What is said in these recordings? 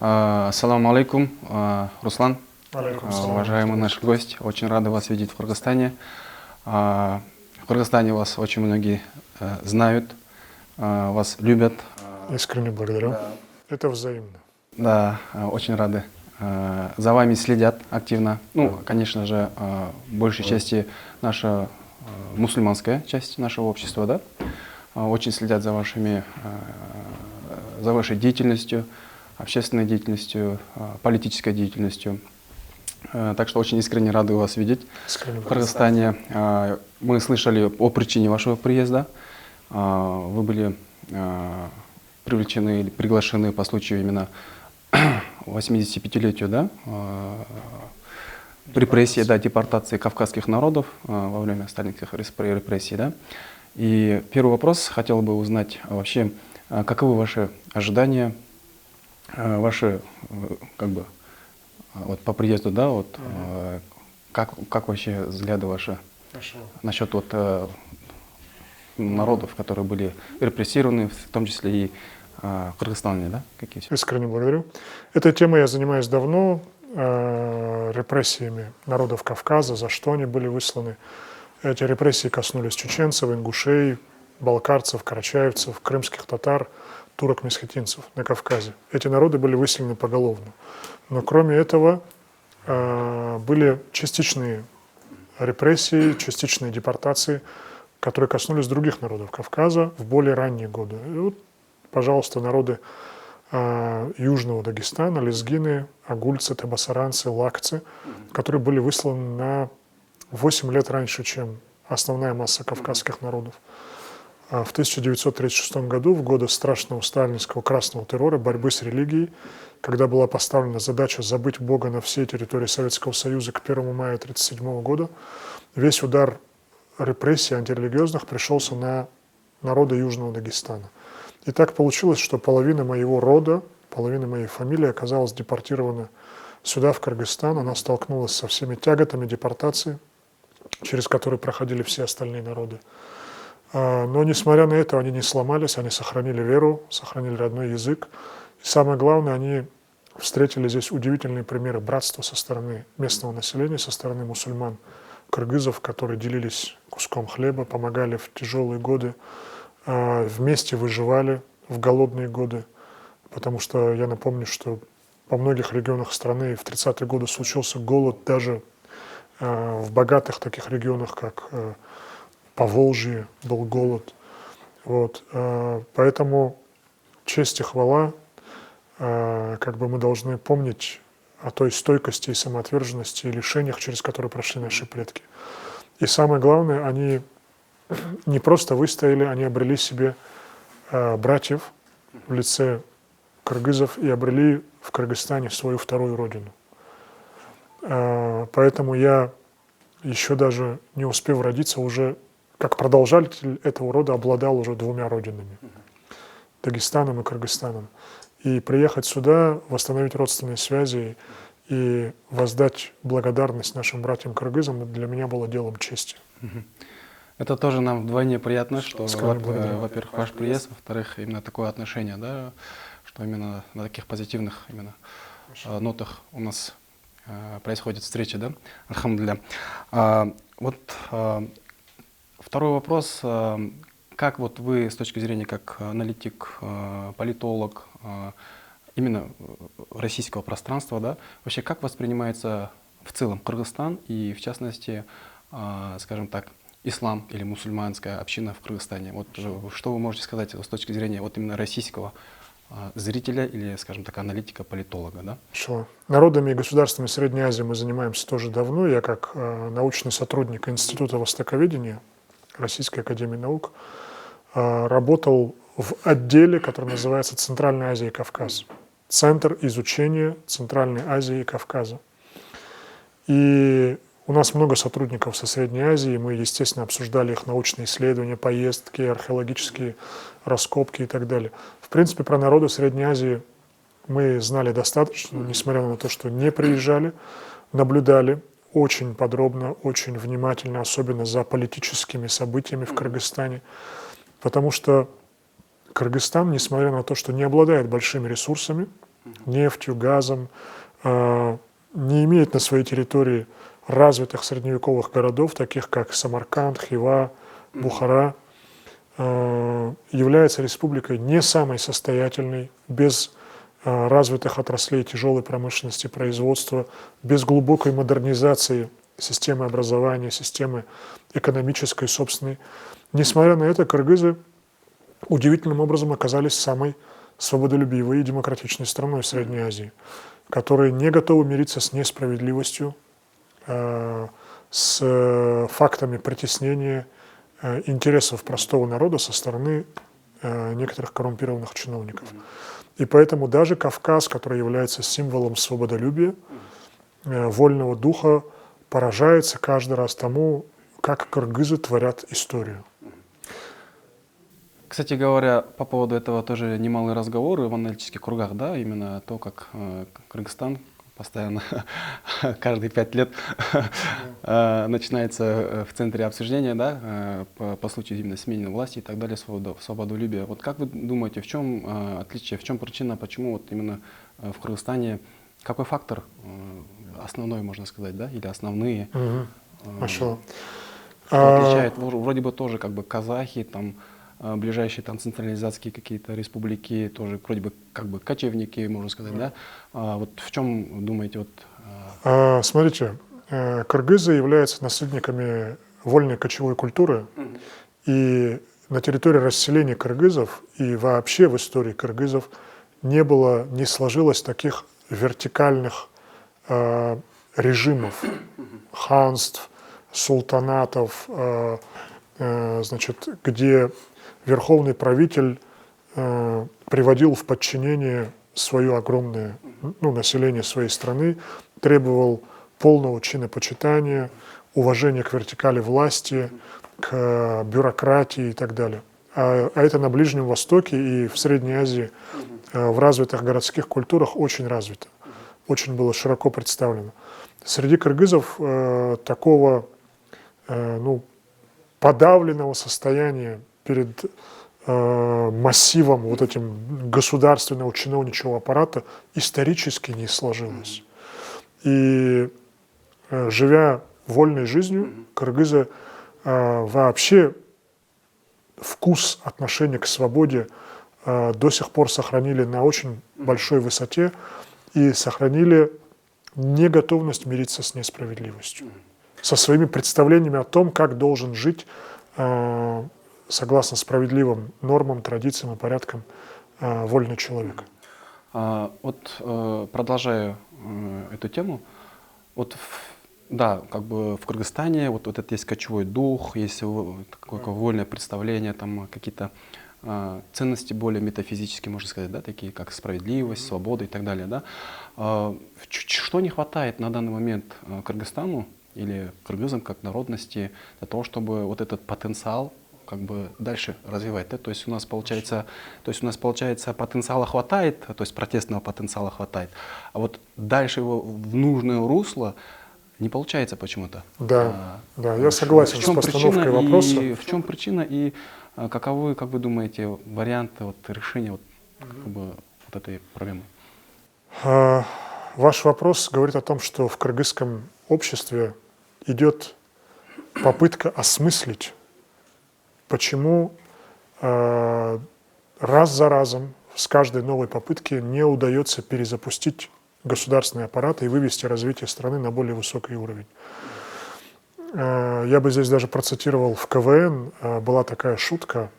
Ассаламу алейкум, Руслан, Алейкум салам. уважаемый наш гость. Очень рады вас видеть в Кыргызстане. В Кыргызстане вас очень многие знают, вас любят. Искренне благодарю. Это взаимно. Да, очень рады. За вами следят активно. Ну, конечно же, в большей части наша мусульманская часть нашего общества, да, очень следят за вашей деятельностью, общественной деятельностью, политической деятельностью. Так что очень искренне рады вас видеть в Кыргызстане. Мы слышали о причине вашего приезда. Вы были привлечены или приглашены по случаю именно 85-летию, да, репрессии, да, депортации кавказских народов во время сталинских репрессий, да. И первый вопрос хотел бы узнать вообще, каковы ваши ожидания, ваши, как бы, вот по приезду, да, вот, как вообще взгляды ваши насчет вот народов, которые были репрессированы, в том числе и в Кыргызстане, да, какие? Искренне благодарю. Этой темой я занимаюсь давно, репрессиями народов Кавказа, за что они были высланы. Эти репрессии коснулись чеченцев, ингушей, балкарцев, карачаевцев, крымских татар, турок-месхетинцев на Кавказе. Эти народы были выселены поголовно. Но кроме этого были частичные репрессии, частичные депортации, которые коснулись других народов Кавказа в более ранние годы. И вот, пожалуйста, народы Южного Дагестана, лезгины, агульцы, табасаранцы, лакцы, которые были высланы на 8 лет раньше, чем основная масса кавказских народов. В 1936 году, в годы страшного сталинского красного террора, борьбы с религией, когда была поставлена задача забыть Бога на всей территории Советского Союза к 1 мая 1937 года, весь удар репрессий антирелигиозных пришелся на народы Южного Дагестана. И так получилось, что половина моего рода, половина моей фамилии оказалась депортирована сюда, в Кыргызстан. Она столкнулась со всеми тяготами депортации, через которые проходили все остальные народы. Но, несмотря на это, они не сломались, они сохранили веру, сохранили родной язык. И самое главное, они встретили здесь удивительные примеры братства со стороны местного населения, со стороны мусульман, кыргызов, которые делились куском хлеба, помогали в тяжелые годы, вместе выживали в голодные годы. Потому что я напомню, что во многих регионах страны в 30-е годы случился голод, даже в богатых таких регионах, как Поволжье, был голод. Вот. Поэтому честь и хвала, как бы мы должны помнить о той стойкости и самоотверженности и лишениях, через которые прошли наши предки. И самое главное, они не просто выстояли, они обрели себе братьев в лице кыргызов и обрели в Кыргызстане свою вторую родину. Поэтому я, еще даже не успев родиться, уже как продолжатель этого рода обладал уже двумя родинами – Дагестаном и Кыргызстаном. И приехать сюда, восстановить родственные связи и воздать благодарность нашим братьям-кыргызам для меня было делом чести. Это тоже нам вдвойне приятно, что, во-первых, ваш приезд, во-вторых, именно такое отношение, да, что именно на таких позитивных именно нотах у нас происходит встреча, да, альхамдулилля. Вот второй вопрос. Как вот вы с точки зрения как аналитик, политолог, именно российского пространства, да, вообще как воспринимается в целом Кыргызстан и в частности, скажем так, ислам или мусульманская община в Кыргызстане? Вот что вы можете сказать с точки зрения вот именно российского зрителя или, скажем так, аналитика, политолога, да? Хорошо. Народами и государствами Средней Азии мы занимаемся тоже давно. Я как научный сотрудник Института востоковедения Российской академии наук работал в отделе, который называется Центральная Азия и Кавказ. Центр изучения Центральной Азии и Кавказа. И у нас много сотрудников со Средней Азии, мы, естественно, обсуждали их научные исследования, поездки, археологические раскопки и так далее. В принципе, про народы Средней Азии мы знали достаточно, несмотря на то, что не приезжали, наблюдали очень подробно, очень внимательно, особенно за политическими событиями в Кыргызстане, потому что Кыргызстан, несмотря на то, что не обладает большими ресурсами, нефтью, газом, не имеет на своей территории развитых средневековых городов, таких как Самарканд, Хива, Бухара, является республикой не самой состоятельной, без развитых отраслей тяжелой промышленности, производства, без глубокой модернизации системы образования, системы экономической, собственной. Несмотря на это, кыргызы удивительным образом оказались самой свободолюбивой и демократичной страной в Средней Азии, которые не готовы мириться с несправедливостью, с фактами притеснения интересов простого народа со стороны некоторых коррумпированных чиновников. И поэтому даже Кавказ, который является символом свободолюбия, вольного духа, поражается каждый раз тому, как кыргызы творят историю. Кстати говоря, по поводу этого тоже немалые разговоры в аналитических кругах, да, именно то, как Кыргызстан постоянно, каждые 5 лет начинается в центре обсуждения, да, по случаю именно смены власти и так далее, свободолюбия. Вот как вы думаете, в чем отличие, в чем причина, почему вот именно в Кыргызстане, какой фактор основной, можно сказать, да, или основные, что отличает, вроде бы тоже как бы казахи, там, ближайшие там централизатские какие-то республики, тоже вроде бы как бы кочевники, можно сказать, да? Вот в чем думаете? Вот, Смотрите, кыргызы являются наследниками вольной кочевой культуры, и на территории расселения кыргызов и вообще в истории кыргызов не сложилось таких вертикальных режимов, ханств, султанатов, значит, где верховный правитель приводил в подчинение свое огромное население своей страны, требовал полного чинопочитания, уважения к вертикали власти, к бюрократии и так далее. А это на Ближнем Востоке и в Средней Азии в развитых городских культурах очень развито, очень было широко представлено. Среди кыргызов такого подавленного состояния перед массивом вот этим государственного чиновничьего аппарата исторически не сложилось. И живя вольной жизнью, кыргызы вообще вкус отношения к свободе до сих пор сохранили на очень большой высоте и сохранили неготовность мириться с несправедливостью, со своими представлениями о том, как должен жить согласно справедливым нормам, традициям и порядкам вольный человек. Вот продолжая эту тему, вот да, как бы в Кыргызстане вот этот есть кочевой дух, есть такое вольное представление, там какие-то ценности более метафизические, можно сказать, да, такие как справедливость, свобода и так далее, да. Что не хватает на данный момент Кыргызстану или кыргызам как народности для того, чтобы вот этот потенциал как бы дальше развивать, да? То есть у нас получается потенциала хватает, то есть протестного потенциала хватает, а вот дальше его в нужное русло не получается почему-то. Да, я согласен с постановкой вопроса. В чем причина и каковы, как вы думаете, варианты вот решения вот, как бы, вот этой проблемы? Ваш вопрос говорит о том, что в кыргызском обществе идет попытка осмыслить, почему раз за разом с каждой новой попытки не удается перезапустить государственный аппарат и вывести развитие страны на более высокий уровень. Я бы здесь даже процитировал в КВН, была такая шутка,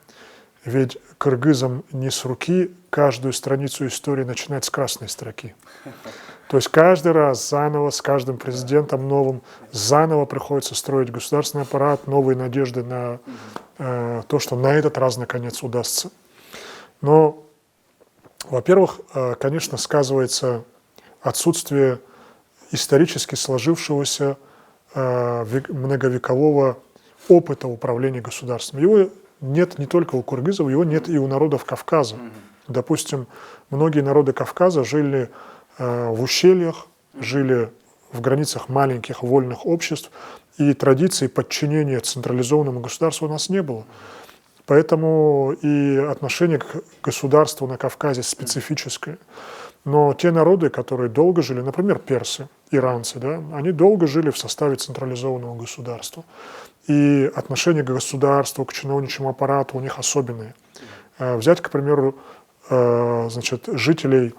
ведь кыргызам не с руки каждую страницу истории начинать с красной строки. То есть каждый раз заново, с каждым президентом новым, заново приходится строить государственный аппарат, новые надежды на то, что на этот раз наконец удастся. Но, во-первых, конечно, сказывается отсутствие исторически сложившегося многовекового опыта управления государством. Его нет не только у кыргызов, его нет и у народов Кавказа. Допустим, многие народы Кавказа жили в ущельях, жили в границах маленьких вольных обществ, и традиции подчинения централизованному государству у нас не было. Поэтому и отношение к государству на Кавказе специфическое. Но те народы, которые долго жили, например, персы, иранцы, да, они долго жили в составе централизованного государства. И отношение к государству, к чиновничьему аппарату у них особенные. Взять, к примеру, значит, жителей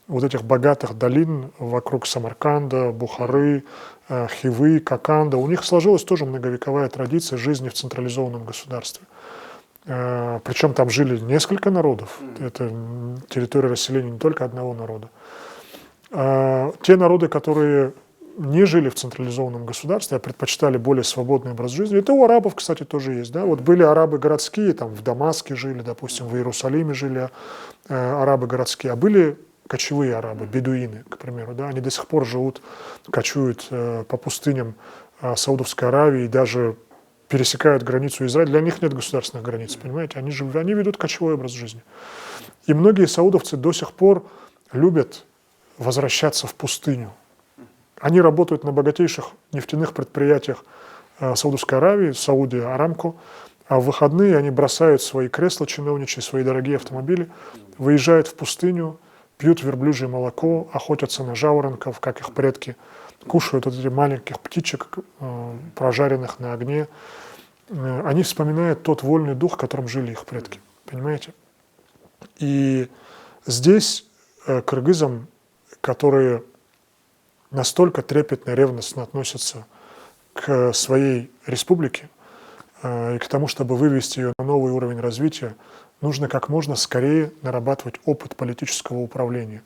вот этих богатых долин вокруг Самарканда, Бухары, Хивы, Коканда, у них сложилась тоже многовековая традиция жизни в централизованном государстве. Причем там жили несколько народов, это территория расселения не только одного народа. Те народы, которые не жили в централизованном государстве, а предпочитали более свободный образ жизни, это у арабов, кстати, тоже есть. Да? Вот были арабы городские, там в Дамаске жили, допустим, в Иерусалиме жили арабы городские, а были кочевые арабы, бедуины, к примеру. Да? Они до сих пор живут, кочуют по пустыням Саудовской Аравии и даже пересекают границу Израиля. Для них нет государственных границ, понимаете? Они ведут кочевой образ жизни. И многие саудовцы до сих пор любят возвращаться в пустыню. Они работают на богатейших нефтяных предприятиях Саудовской Аравии, Саудия, Арамко, а в выходные они бросают свои кресла чиновничьи, свои дорогие автомобили, выезжают в пустыню, пьют верблюжье молоко, охотятся на жаворонков, как их предки, кушают вот этих маленьких птичек, прожаренных на огне. Они вспоминают тот вольный дух, которым жили их предки, понимаете? И здесь кыргызам, которые настолько трепетно, ревностно относятся к своей республике и к тому, чтобы вывести ее на новый уровень развития, нужно как можно скорее нарабатывать опыт политического управления.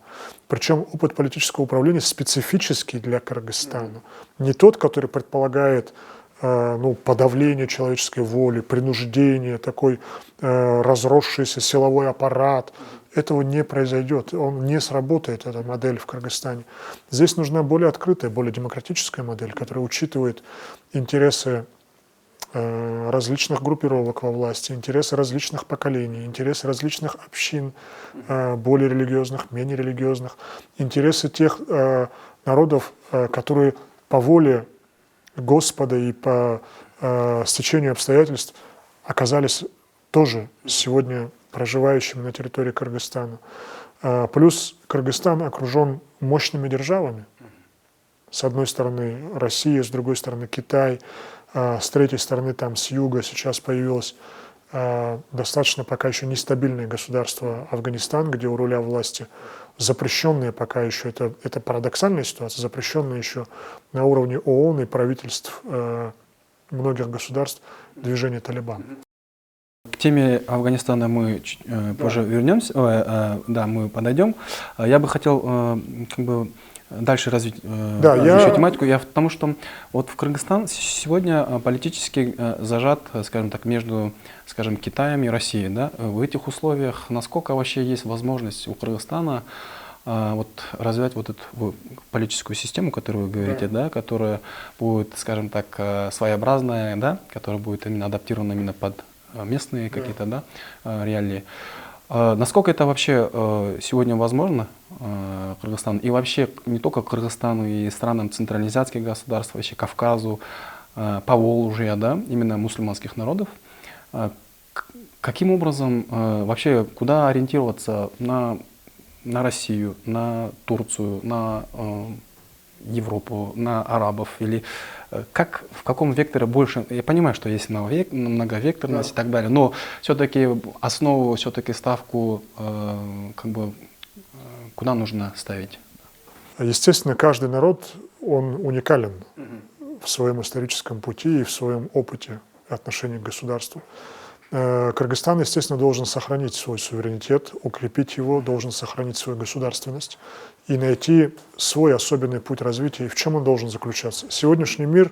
Причем опыт политического управления специфический для Кыргызстана. Не тот, который предполагает подавление человеческой воли, принуждение, такой разросшийся силовой аппарат. Этого не произойдет, он не сработает, эта модель в Кыргызстане. Здесь нужна более открытая, более демократическая модель, которая учитывает интересы различных группировок во власти, интересы различных поколений, интересы различных общин, более религиозных, менее религиозных, интересы тех народов, которые по воле Господа и по стечению обстоятельств оказались тоже сегодня проживающими на территории Кыргызстана. Плюс Кыргызстан окружен мощными державами. С одной стороны Россия, с другой стороны Китай, с третьей стороны там с юга сейчас появилось достаточно пока еще нестабильное государство Афганистан, где у руля власти запрещенные пока еще, это парадоксальная ситуация, запрещенные еще на уровне ООН и правительств многих государств движение Талибан. К теме Афганистана мы позже вернемся, мы подойдем. Я бы хотел дальше развить еще тематику, потому что вот в Кыргызстан сегодня политически зажат, скажем так, между, Китаем и Россией. Да? В этих условиях насколько вообще есть возможность у Кыргызстана развивать вот эту политическую систему, которую вы говорите, да, которая будет, скажем так, своеобразная, да, которая будет именно адаптирована именно под местные какие-то реалии. Насколько это вообще сегодня возможно Кыргызстану, и вообще не только Кыргызстану, и странам централизиатских государств, вообще Кавказу, Поволжья, да, именно мусульманских народов, каким образом вообще, куда ориентироваться на Россию, на Турцию, на Европу, на арабов, или в каком векторе больше? Я понимаю, что есть многовекторность и так далее, но все-таки основу, ставку, куда нужно ставить? Естественно, каждый народ, он уникален в своем историческом пути и в своем опыте отношения к государству. Кыргызстан, естественно, должен сохранить свой суверенитет, укрепить его, должен сохранить свою государственность и найти свой особенный путь развития. И в чем он должен заключаться? Сегодняшний мир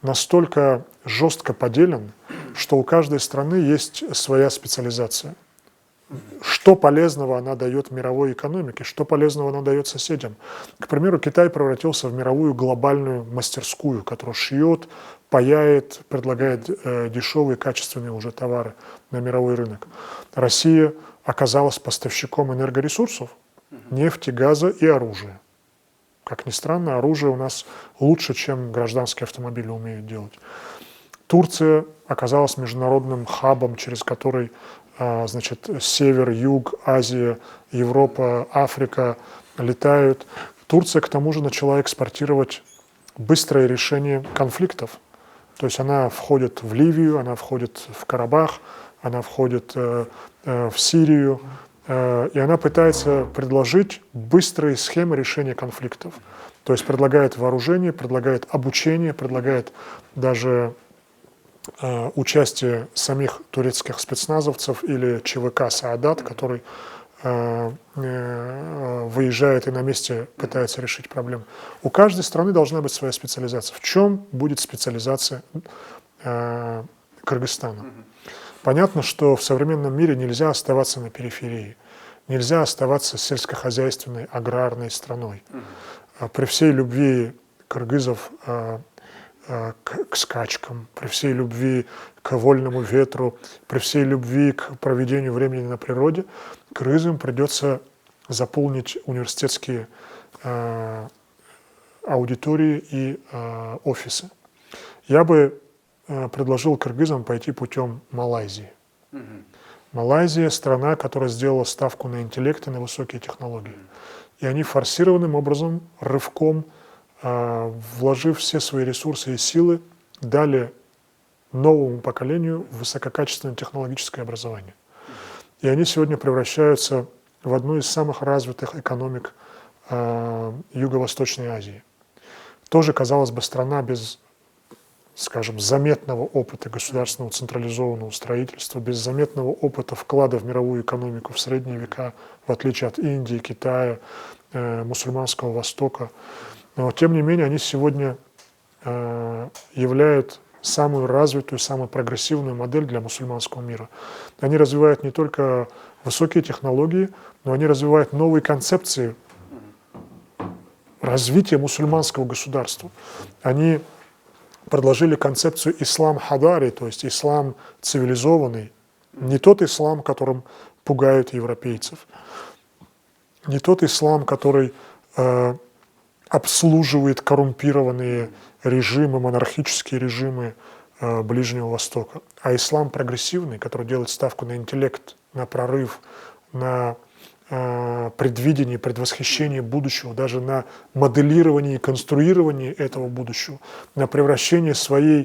настолько жестко поделен, что у каждой страны есть своя специализация. Что полезного она дает мировой экономике, что полезного она дает соседям. К примеру, Китай превратился в мировую глобальную мастерскую, которая шьет, паяет, предлагает дешевые, качественные уже товары на мировой рынок. Россия оказалась поставщиком энергоресурсов, нефти, газа и оружия. Как ни странно, оружие у нас лучше, чем гражданские автомобили умеют делать. Турция оказалась международным хабом, через который север, юг, Азия, Европа, Африка летают. Турция, к тому же, начала экспортировать быстрое решение конфликтов. То есть она входит в Ливию, она входит в Карабах, она входит в Сирию, и она пытается предложить быстрые схемы решения конфликтов. То есть предлагает вооружение, предлагает обучение, предлагает даже участие самих турецких спецназовцев или ЧВК «Саадат», который выезжает и на месте пытается решить проблему. У каждой страны должна быть своя специализация. В чем будет специализация Кыргызстана? Понятно, что в современном мире нельзя оставаться на периферии, нельзя оставаться сельскохозяйственной, аграрной страной. При всей любви кыргызов к скачкам, при всей любви к вольному ветру, при всей любви к проведению времени на природе, кыргызам придется заполнить университетские аудитории и офисы. Я бы предложил кыргызам пойти путем Малайзии. Малайзия – страна, которая сделала ставку на интеллект и на высокие технологии. И они форсированным образом, рывком, вложив все свои ресурсы и силы, дали новому поколению высококачественное технологическое образование. И они сегодня превращаются в одну из самых развитых экономик Юго-Восточной Азии. Тоже, казалось бы, страна без, скажем, заметного опыта государственного централизованного строительства, без заметного опыта вклада в мировую экономику в средние века, в отличие от Индии, Китая, мусульманского Востока. Но, тем не менее, они сегодня являют самую развитую, самую прогрессивную модель для мусульманского мира. Они развивают не только высокие технологии, но они развивают новые концепции развития мусульманского государства. Они предложили концепцию ислам хадари, то есть ислам цивилизованный, не тот ислам, которым пугают европейцев, не тот ислам, который обслуживает коррумпированные режимы, монархические режимы Ближнего Востока, а ислам прогрессивный, который делает ставку на интеллект, на прорыв, на предвидение, предвосхищение будущего, даже на моделирование и конструирование этого будущего, на превращение своего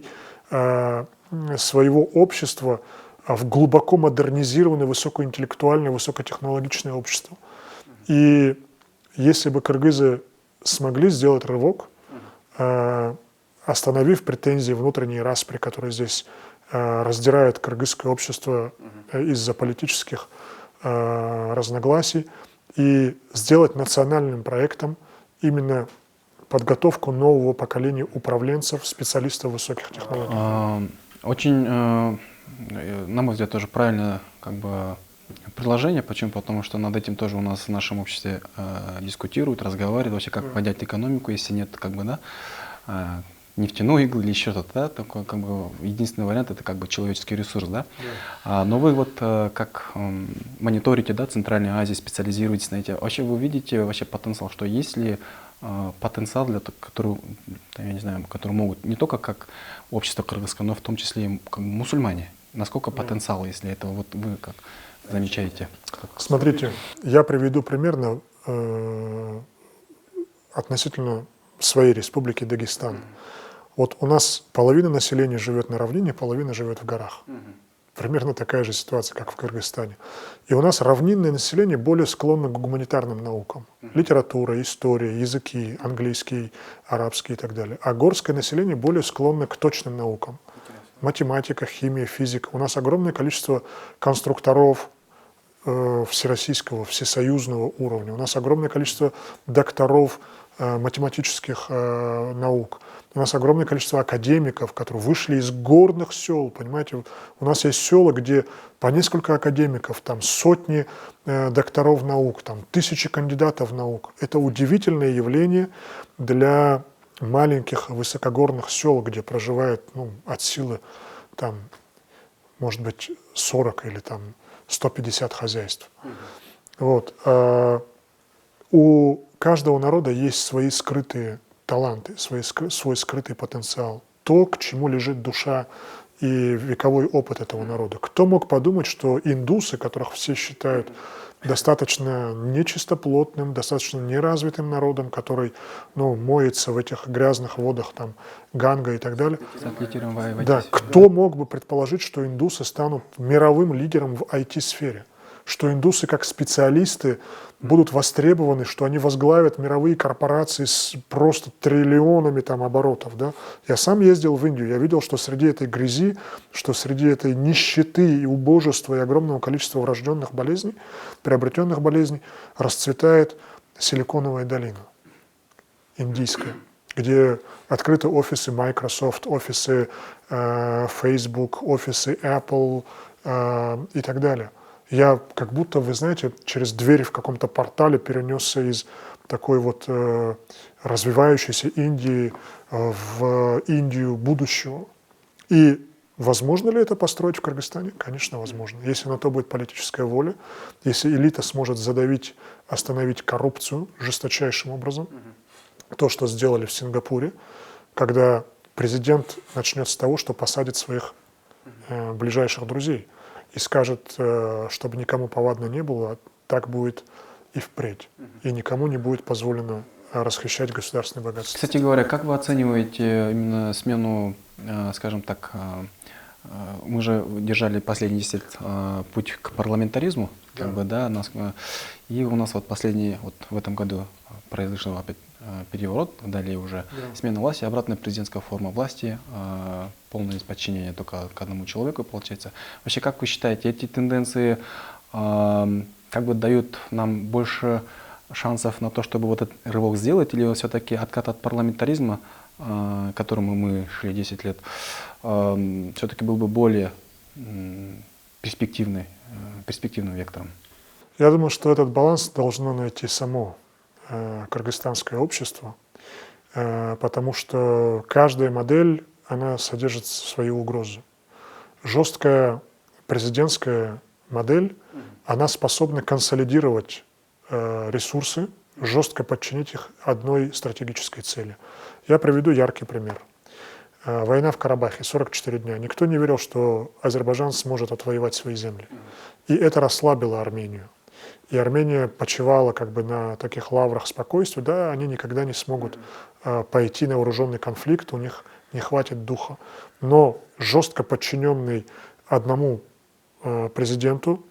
общества в глубоко модернизированное, высокоинтеллектуальное, высокотехнологичное общество. И если бы кыргызы смогли сделать рывок, остановив претензии внутренней распри, которые здесь раздирают кыргызское общество из-за политических разногласий, и сделать национальным проектом именно подготовку нового поколения управленцев, специалистов высоких технологий. Очень, на мой взгляд, тоже правильное предложение. Почему? Потому что над этим тоже у нас в нашем обществе дискутируют, разговаривают, вообще как поднять экономику, если нет нефтяной иглы или еще что-то, да, такой, единственный вариант — это человеческий ресурс, да. Но вы как мониторите, да, Центральную Азию, специализируетесь на этим, вообще вы видите вообще потенциал, что есть ли потенциал для которого, я не знаю, который могут не только как общество кыргызское, но в том числе и мусульмане. Насколько потенциал, если это вы как замечаете? Смотрите, я приведу примерно относительно своей республики Дагестан. Вот у нас половина населения живет на равнине, половина живет в горах. Примерно такая же ситуация, как в Кыргызстане. И у нас равнинное население более склонно к гуманитарным наукам. Литература, история, языки, английский, арабский и так далее. А горское население более склонно к точным наукам. Математика, химия, физика. У нас огромное количество конструкторов всероссийского, всесоюзного уровня. У нас огромное количество докторов математических наук. У нас огромное количество академиков, которые вышли из горных сел, понимаете. У нас есть села, где по несколько академиков, там сотни докторов наук, там тысячи кандидатов наук. Это удивительное явление для маленьких высокогорных сел, где проживает от силы там, может быть, 40 или там 150 хозяйств. Вот. У каждого народа есть свои скрытые таланты, свой скрытый потенциал, то, к чему лежит душа и вековой опыт этого народа. Кто мог подумать, что индусы, которых все считают достаточно нечистоплотным, достаточно неразвитым народом, который, ну, моется в этих грязных водах там Ганга и так далее. Да, кто мог бы предположить, что индусы станут мировым лидером в IT-сфере? Что индусы как специалисты будут востребованы, что они возглавят мировые корпорации с просто триллионами там оборотов. Да? Я сам ездил в Индию, я видел, что среди этой грязи, что среди этой нищеты и убожества и огромного количества врожденных болезней, приобретенных болезней, расцветает Силиконовая долина индийская, где открыты офисы Microsoft, офисы Facebook, офисы Apple и так далее. Я как будто, вы знаете, через дверь в каком-то портале перенесся из такой вот развивающейся Индии в Индию будущего. И возможно ли это построить в Кыргызстане? Конечно, возможно. Если на то будет политическая воля, если элита сможет задавить, остановить коррупцию жесточайшим образом, то, что сделали в Сингапуре, когда президент начнет с того, что посадит своих ближайших друзей и скажет, чтобы никому повадно не было, так будет и впредь. И никому не будет позволено расхищать государственное богатство. Кстати говоря, как вы оцениваете именно смену, скажем так, мы же держали последние 10 лет путь к парламентаризму, как бы, да, и у нас вот последний, вот в этом году произошел опять переворот, далее уже смена власти, обратная президентская форма власти, полное подчинение только к одному человеку, получается. Вообще, как вы считаете, эти тенденции как бы дают нам больше шансов на то, чтобы вот этот рывок сделать, или все-таки откат от парламентаризма, к которому мы шли 10 лет, все-таки был бы более перспективным вектором? Я думаю, что этот баланс должно найти само кыргызстанское общество, потому что каждая модель, она содержит свою угрозу. Жесткая президентская модель, она способна консолидировать ресурсы, жестко подчинить их одной стратегической цели. Я приведу яркий пример. Война в Карабахе, 44 дня. Никто не верил, что Азербайджан сможет отвоевать свои земли. И это расслабило Армению. И Армения почивала как бы на таких лаврах спокойствия, да, они никогда не смогут пойти на вооруженный конфликт, у них не хватит духа. Но жестко подчиненный одному президенту,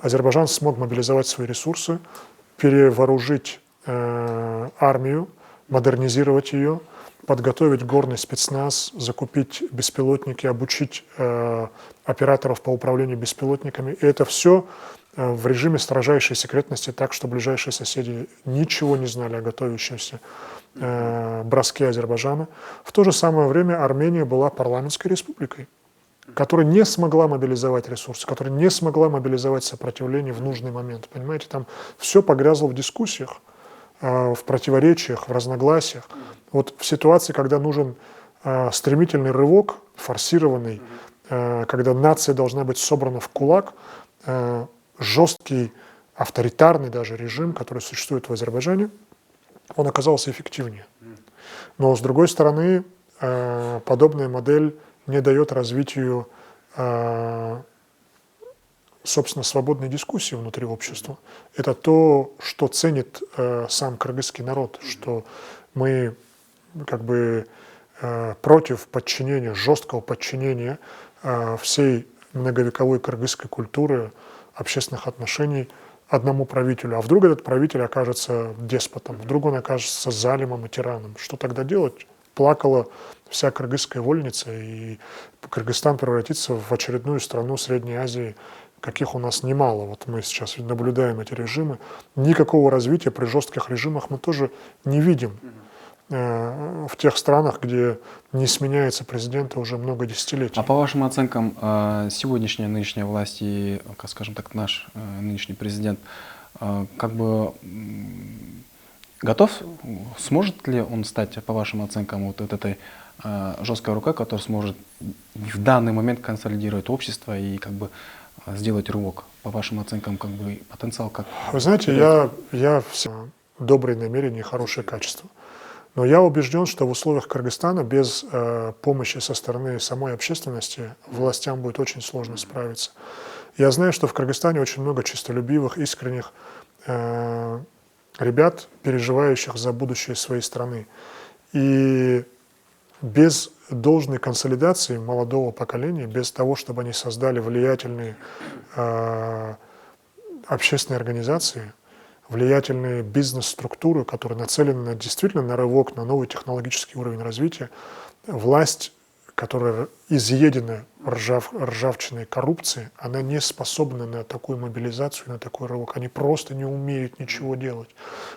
Азербайджан смог мобилизовать свои ресурсы, перевооружить армию, модернизировать ее, подготовить горный спецназ, закупить беспилотники, обучить операторов по управлению беспилотниками. И это все в режиме строжайшей секретности, так что ближайшие соседи ничего не знали о готовящемся броске Азербайджана. В то же самое время Армения была парламентской республикой, которая не смогла мобилизовать ресурсы, которая не смогла мобилизовать сопротивление в нужный момент. Понимаете, там все погрязло в дискуссиях, в противоречиях, в разногласиях. Вот в ситуации, когда нужен стремительный рывок, форсированный, когда нация должна быть собрана в кулак, жесткий, авторитарный даже режим, который существует в Азербайджане, он оказался эффективнее. Но, с другой стороны, подобная модель не дает развитию, собственно, свободной дискуссии внутри общества. Это то, что ценит сам кыргызский народ, что мы как бы против подчинения, жесткого подчинения всей многовековой кыргызской культуры, общественных отношений одному правителю. А вдруг этот правитель окажется деспотом, вдруг он окажется залимом и тираном. Что тогда делать? Плакала вся кыргызская вольница, и Кыргызстан превратится в очередную страну Средней Азии, каких у нас немало. Вот мы сейчас наблюдаем эти режимы. Никакого развития при жестких режимах мы тоже не видим в тех странах, где не сменяется президент уже много десятилетий. А по вашим оценкам, сегодняшняя нынешняя власть и, скажем так, наш нынешний президент, как бы готов, сможет ли он стать, по вашим оценкам, вот этой жесткой рукой, которая сможет в данный момент консолидировать общество и как бы сделать рывок? По вашим оценкам, как бы потенциал как? Вы знаете, я все добрые намерения и хорошее качество. Но я убежден, что в условиях Кыргызстана без помощи со стороны самой общественности властям будет очень сложно справиться. Я знаю, что в Кыргызстане очень много честолюбивых, искренних ребят, переживающих за будущее своей страны. И без должной консолидации молодого поколения, без того, чтобы они создали влиятельные общественные организации, влиятельные бизнес-структуры, которые нацелены действительно на рывок, на новый технологический уровень развития, власть, которая изъедена ржавчиной коррупции, она не способна на такую мобилизацию, на такой рывок. Они просто не умеют ничего делать.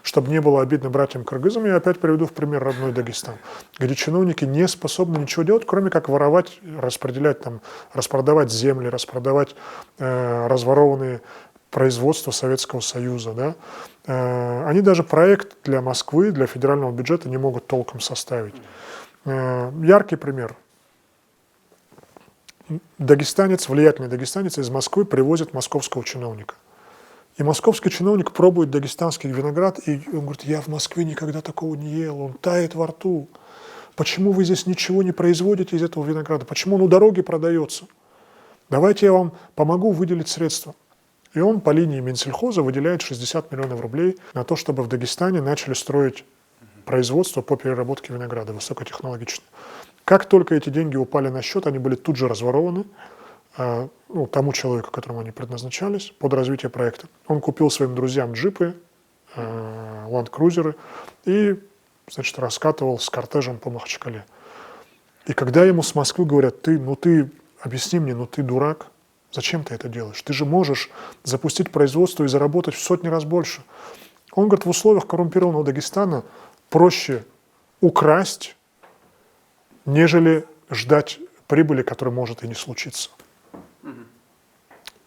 Чтобы не было обидно братьям-кыргызам, я опять приведу в пример родной Дагестан, где чиновники не способны ничего делать, кроме как воровать, распределять, там, распродавать земли, распродавать разворованные производства Советского Союза. Да? Они даже проект для Москвы, для федерального бюджета не могут толком составить. Яркий пример. Дагестанец, влиятельный дагестанец из Москвы привозит московского чиновника. И московский чиновник пробует дагестанский виноград, и он говорит: я в Москве никогда такого не ел, он тает во рту. Почему вы здесь ничего не производите из этого винограда? Почему он у дороги продается? Давайте я вам помогу выделить средства. И он по линии Минсельхоза выделяет 60 миллионов рублей на то, чтобы в Дагестане начали строить производство по переработке винограда высокотехнологичное. Как только эти деньги упали на счет, они были тут же разворованы тому человеку, которому они предназначались, под развитие проекта. Он купил своим друзьям джипы, ланд-крузеры и, значит, раскатывал с кортежем по Махачкале. И когда ему с Москвы говорят: ты объясни мне, ты дурак, зачем ты это делаешь? Ты же можешь запустить производство и заработать в сотни раз больше. Он говорит: в условиях коррумпированного Дагестана проще украсть, нежели ждать прибыли, которая может и не случиться.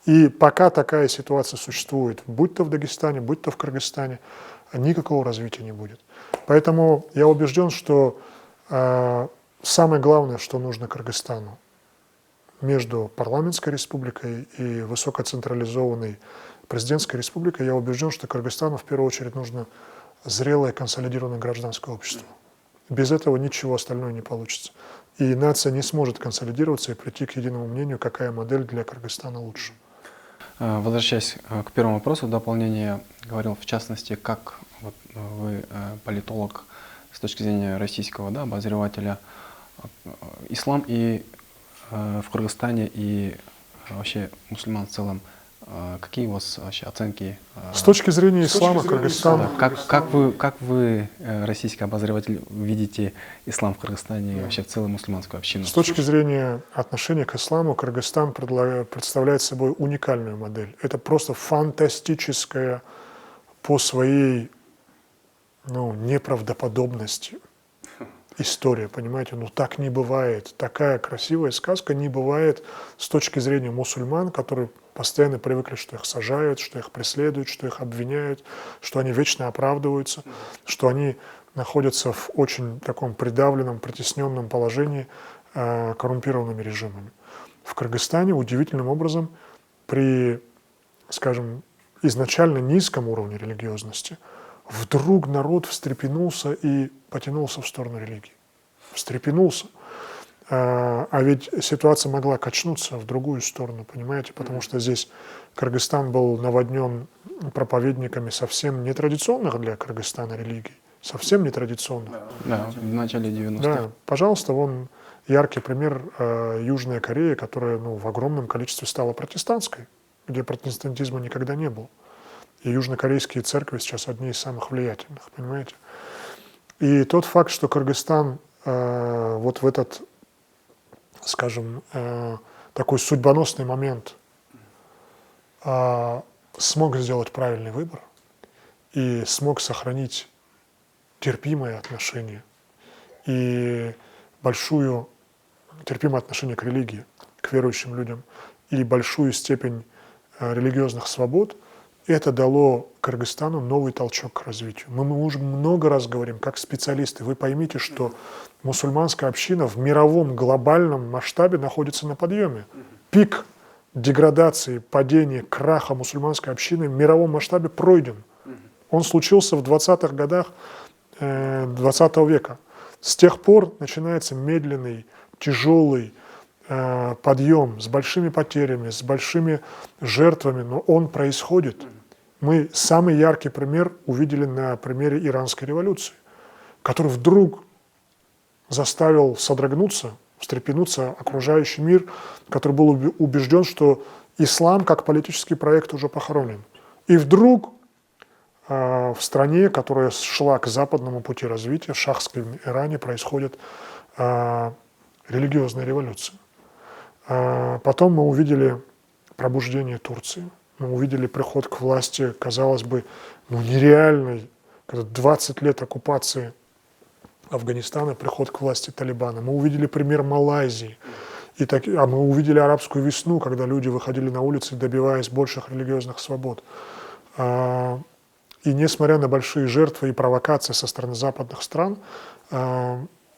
И пока такая ситуация существует, будь то в Дагестане, будь то в Кыргызстане, никакого развития не будет. Поэтому я убежден, что самое главное, что нужно Кыргызстану между парламентской республикой и высокоцентрализованной президентской республикой, я убежден, что Кыргызстану в первую очередь нужно зрелое консолидированное гражданское общество. Без этого ничего остального не получится. И нация не сможет консолидироваться и прийти к единому мнению, какая модель для Кыргызстана лучше. Возвращаясь к первому вопросу, в дополнение говорил, в частности, как вы, политолог, с точки зрения российского, да, обозревателя, ислам и в Кыргызстане и вообще мусульман в целом, какие у вас вообще оценки? С точки зрения ислама, Кыргызстана. Как вы, российский обозреватель, видите ислам в Кыргызстане и вообще в целом мусульманскую общину? С точки зрения отношения к исламу, Кыргызстан представляет собой уникальную модель. Это просто фантастическая по своей неправдоподобности история, понимаете? Так не бывает. Такая красивая сказка не бывает с точки зрения мусульман, которые постоянно привыкли, что их сажают, что их преследуют, что их обвиняют, что они вечно оправдываются, что они находятся в очень таком придавленном, притесненном положении коррумпированными режимами. В Кыргызстане удивительным образом при, скажем, изначально низком уровне религиозности вдруг народ встрепенулся и потянулся в сторону религии. Встрепенулся. А ведь ситуация могла качнуться в другую сторону, понимаете? Потому что здесь Кыргызстан был наводнен проповедниками совсем нетрадиционных для Кыргызстана религий. Совсем нетрадиционных. Да, в начале 90-х. Да, пожалуйста, вон яркий пример Южная Корея, которая в огромном количестве стала протестантской, где протестантизма никогда не было. И южнокорейские церкви сейчас одни из самых влиятельных, понимаете? И тот факт, что Кыргызстан вот в этот, скажем, такой судьбоносный момент смог сделать правильный выбор и смог сохранить терпимое отношение и терпимое отношение к религии, к верующим людям и большую степень религиозных свобод, это дало Кыргызстану новый толчок к развитию. Мы уже много раз говорим, как специалисты, вы поймите, что мусульманская община в мировом глобальном масштабе находится на подъеме. Пик деградации, падения, краха мусульманской общины в мировом масштабе пройден. Он случился в 20-х годах 20 века. С тех пор начинается медленный, тяжелый подъем с большими потерями, с большими жертвами, но он происходит. Мы самый яркий пример увидели на примере Иранской революции, который вдруг заставил содрогнуться, встрепенуться окружающий мир, который был убежден, что ислам как политический проект уже похоронен. И вдруг в стране, которая шла к западному пути развития, в шахском Иране, происходит религиозная революция. Потом мы увидели пробуждение Турции, мы увидели приход к власти, казалось бы, нереальной, 20 лет оккупации Афганистана, приход к власти Талибана. Мы увидели пример Малайзии, мы увидели арабскую весну, когда люди выходили на улицы, добиваясь больших религиозных свобод. И несмотря на большие жертвы и провокации со стороны западных стран,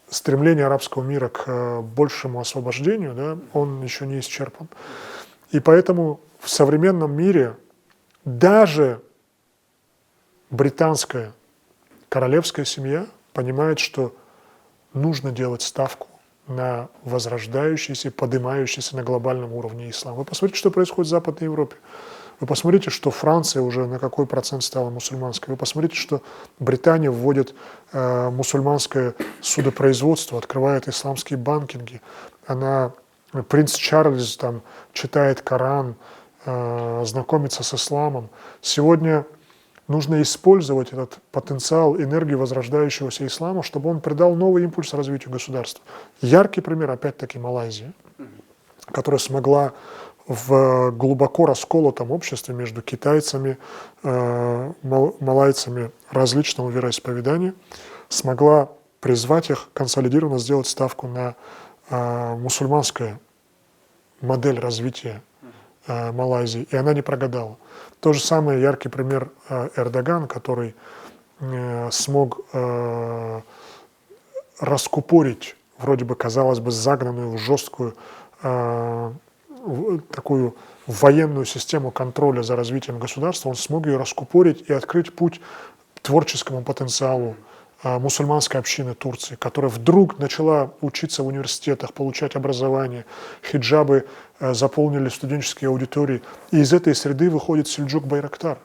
стремление арабского мира к большему освобождению, да, он еще не исчерпан. И поэтому в современном мире даже британская королевская семья понимает, что нужно делать ставку на возрождающийся, поднимающийся на глобальном уровне ислам. Вы посмотрите, что происходит в Западной Европе. Вы посмотрите, что Франция уже на какой процент стала мусульманской. Вы посмотрите, что Британия вводит мусульманское судопроизводство, открывает исламские банкинги. Принц Чарльз там читает Коран, знакомится с исламом. Сегодня нужно использовать этот потенциал энергии возрождающегося ислама, чтобы он придал новый импульс развитию государства. Яркий пример, опять-таки, Малайзия, которая смогла в глубоко расколотом обществе между китайцами, малайцами различного вероисповедания, смогла призвать их консолидированно сделать ставку на мусульманскую модель развития Малайзии, и она не прогадала. То же самое яркий пример Эрдоган, который смог раскупорить, вроде бы, казалось бы, загнанную в жесткую такую военную систему контроля за развитием государства, он смог ее раскупорить и открыть путь творческому потенциалу мусульманской общины Турции, которая вдруг начала учиться в университетах, получать образование, хиджабы заполнили студенческие аудитории. И из этой среды выходит Сельджук Байрактар,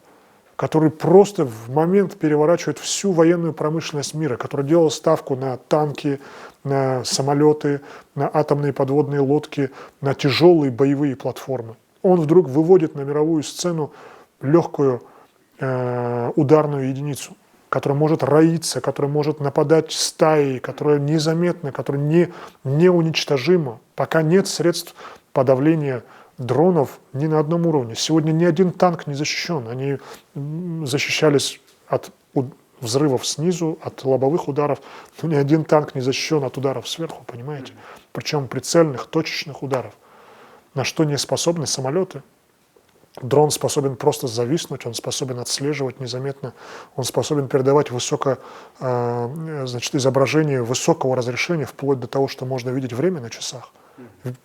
который просто в момент переворачивает всю военную промышленность мира, который делал ставку на танки, на самолеты, на атомные подводные лодки, на тяжелые боевые платформы. Он вдруг выводит на мировую сцену легкую ударную единицу, которая может роиться, которая может нападать стаей, которая незаметна, которая неуничтожима. Пока нет средств подавления дронов ни на одном уровне. Сегодня ни один танк не защищен. Они защищались от взрывов снизу, от лобовых ударов, но ни один танк не защищен от ударов сверху, понимаете? Причем прицельных, точечных ударов. На что не способны самолеты. Дрон способен просто зависнуть, он способен отслеживать незаметно, он способен передавать изображение высокого разрешения, вплоть до того, что можно видеть время на часах,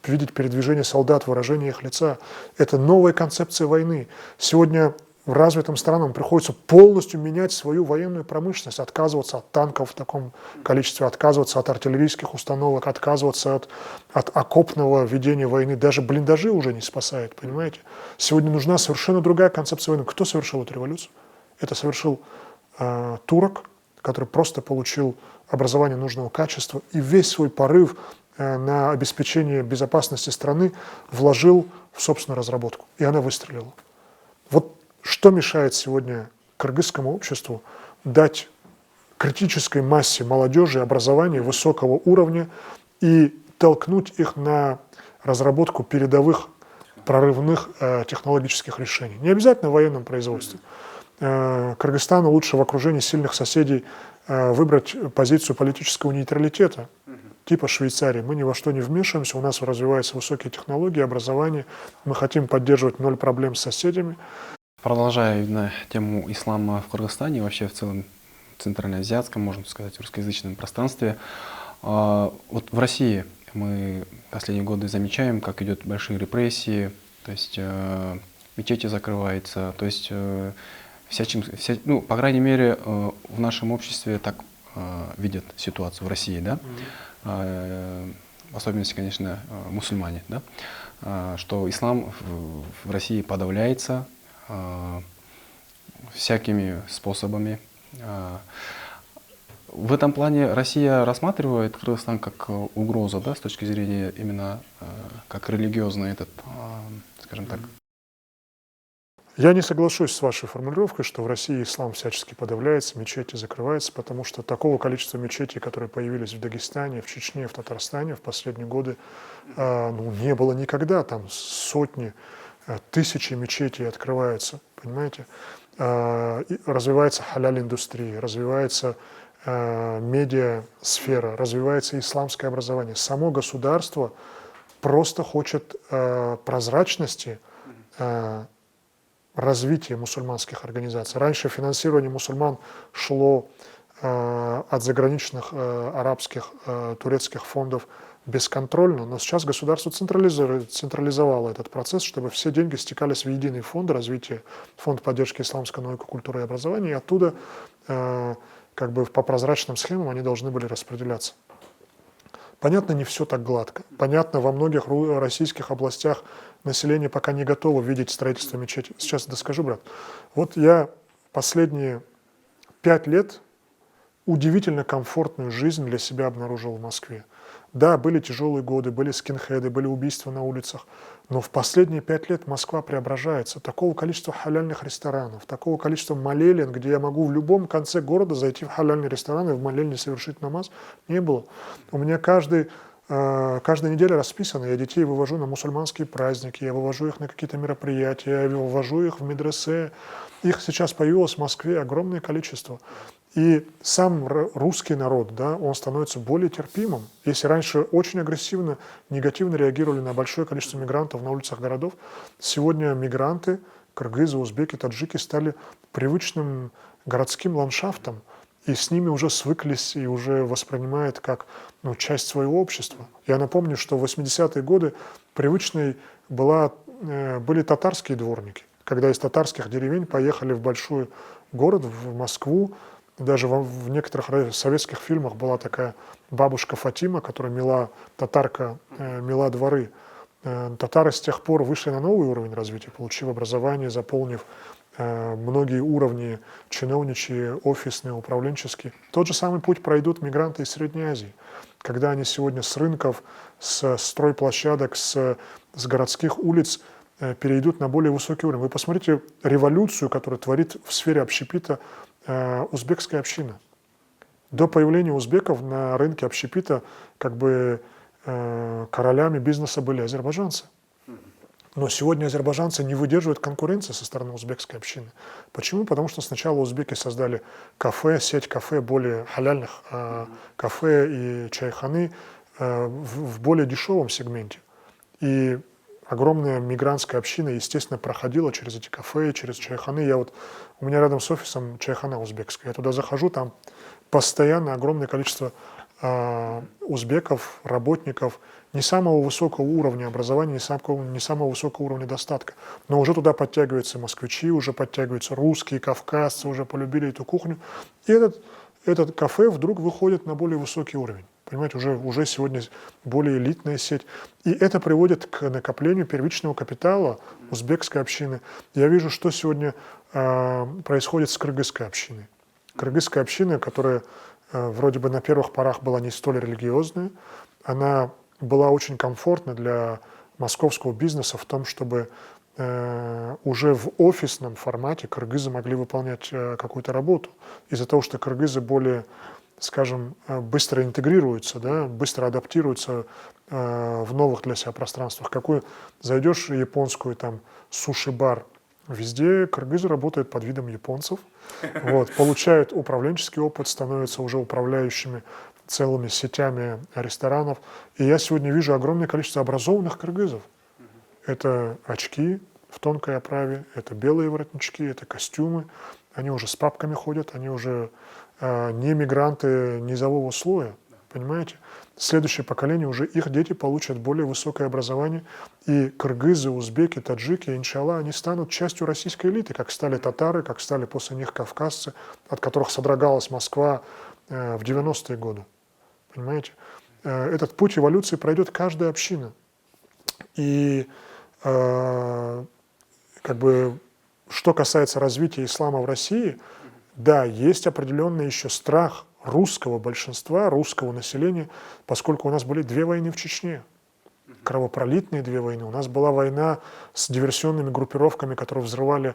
видеть передвижение солдат, выражение их лица. Это новая концепция войны. Сегодня развитым странам приходится полностью менять свою военную промышленность, отказываться от танков в таком количестве, отказываться от артиллерийских установок, отказываться от окопного ведения войны. Даже блиндажи уже не спасают, понимаете? Сегодня нужна совершенно другая концепция войны. Кто совершил эту революцию? Это совершил турок, который просто получил образование нужного качества и весь свой порыв на обеспечение безопасности страны вложил в собственную разработку. И она выстрелила. Вот что мешает сегодня кыргызскому обществу дать критической массе молодежи образование высокого уровня и толкнуть их на разработку передовых прорывных технологических решений? Не обязательно в военном производстве. Кыргызстану лучше в окружении сильных соседей выбрать позицию политического нейтралитета, типа Швейцарии. Мы ни во что не вмешиваемся, у нас развиваются высокие технологии, образование, мы хотим поддерживать 0 проблем с соседями. Продолжая именно тему ислама в Кыргызстане и вообще в целом центральноазиатском, можно сказать, русскоязычном пространстве, вот в России мы последние годы замечаем, как идут большие репрессии, то есть мечети закрываются, то есть по крайней мере, в нашем обществе так видят ситуацию в России, да, в особенности, конечно, мусульмане, да, что ислам в России подавляется всякими способами. В этом плане Россия рассматривает Кыргызстан как угрозу, да, с точки зрения именно как религиозный этот, скажем так. Я не соглашусь с вашей формулировкой, что в России ислам всячески подавляется, мечети закрываются, потому что такого количества мечетей, которые появились в Дагестане, в Чечне, в Татарстане в последние годы, не было никогда. Там сотни, тысячи мечетей открываются, понимаете? Развивается халяль-индустрия, развивается медиа-сфера, развивается исламское образование. Само государство просто хочет прозрачности, развития мусульманских организаций. Раньше финансирование мусульман шло от заграничных арабских, турецких фондов бесконтрольно, но сейчас государство централизовало этот процесс, чтобы все деньги стекались в единый фонд развития, фонд поддержки исламской науки, культуры и образования, и оттуда как бы по прозрачным схемам они должны были распределяться. Понятно, не все так гладко. Понятно, во многих российских областях население пока не готово видеть строительство мечети. Сейчас доскажу, брат. Вот я последние 5 лет удивительно комфортную жизнь для себя обнаружил в Москве. Да, были тяжелые годы, были скинхеды, были убийства на улицах, но в последние 5 лет Москва преображается. Такого количества халяльных ресторанов, такого количества молелин, где я могу в любом конце города зайти в халяльный ресторан и в молельне совершить намаз, не было. У меня каждая неделя расписана, я детей вывожу на мусульманские праздники, я вывожу их на какие-то мероприятия, я вывожу их в медресе. Их сейчас появилось в Москве огромное количество. И сам русский народ, да, он становится более терпимым. Если раньше очень агрессивно, негативно реагировали на большое количество мигрантов на улицах городов, сегодня мигранты, кыргызы, узбеки, таджики стали привычным городским ландшафтом, и с ними уже свыклись и уже воспринимают как часть своего общества. Я напомню, что в 80-е годы привычной были татарские дворники, когда из татарских деревень поехали в большой город, в Москву. Даже в некоторых советских фильмах была такая бабушка Фатима, которая татарка мела дворы. Татары с тех пор вышли на новый уровень развития, получив образование, заполнив многие уровни чиновничьи, офисные, управленческие. Тот же самый путь пройдут мигранты из Средней Азии, когда они сегодня с рынков, с стройплощадок, с городских улиц перейдут на более высокий уровень. Вы посмотрите революцию, которую творит в сфере общепита узбекская община. До появления узбеков на рынке общепита королями бизнеса были азербайджанцы. Но сегодня азербайджанцы не выдерживают конкуренции со стороны узбекской общины. Почему? Потому что сначала узбеки создали сеть кафе, более халяльных кафе и чайханы в более дешевом сегменте. И огромная мигрантская община, естественно, проходила через эти кафе, через чайханы. У меня рядом с офисом чайхана узбекская. Я туда захожу, там постоянно огромное количество узбеков, работников, не самого высокого уровня образования, не самого высокого уровня достатка. Но уже туда подтягиваются москвичи, уже подтягиваются русские, кавказцы, уже полюбили эту кухню. И этот кафе вдруг выходит на более высокий уровень. Понимаете, уже сегодня более элитная сеть. И это приводит к накоплению первичного капитала узбекской общины. Я вижу, что сегодня происходит с кыргызской общиной. Кыргызская община, которая вроде бы на первых порах была не столь религиозная, она была очень комфортна для московского бизнеса в том, чтобы уже в офисном формате кыргызы могли выполнять какую-то работу. Из-за того, что кыргызы более, скажем, быстро интегрируются, да, быстро адаптируются в новых для себя пространствах. Зайдешь в японскую суши-бар, везде кыргызы работают под видом японцев, получают управленческий опыт, становятся уже управляющими целыми сетями ресторанов. И я сегодня вижу огромное количество образованных кыргызов. Это очки в тонкой оправе, это белые воротнички, это костюмы. Они уже с папками ходят, они уже не мигранты низового слоя, понимаете? Следующее поколение, уже их дети получат более высокое образование, и кыргызы, узбеки, таджики, иншаллах, они станут частью российской элиты, как стали татары, как стали после них кавказцы, от которых содрогалась Москва в 90-е годы. Понимаете? Этот путь эволюции пройдет каждая община. И как бы, что касается развития ислама в России, да, есть определенный еще страх русского большинства, русского населения, поскольку у нас были 2 войны в Чечне, кровопролитные 2 войны. У нас была война с диверсионными группировками, которые взрывали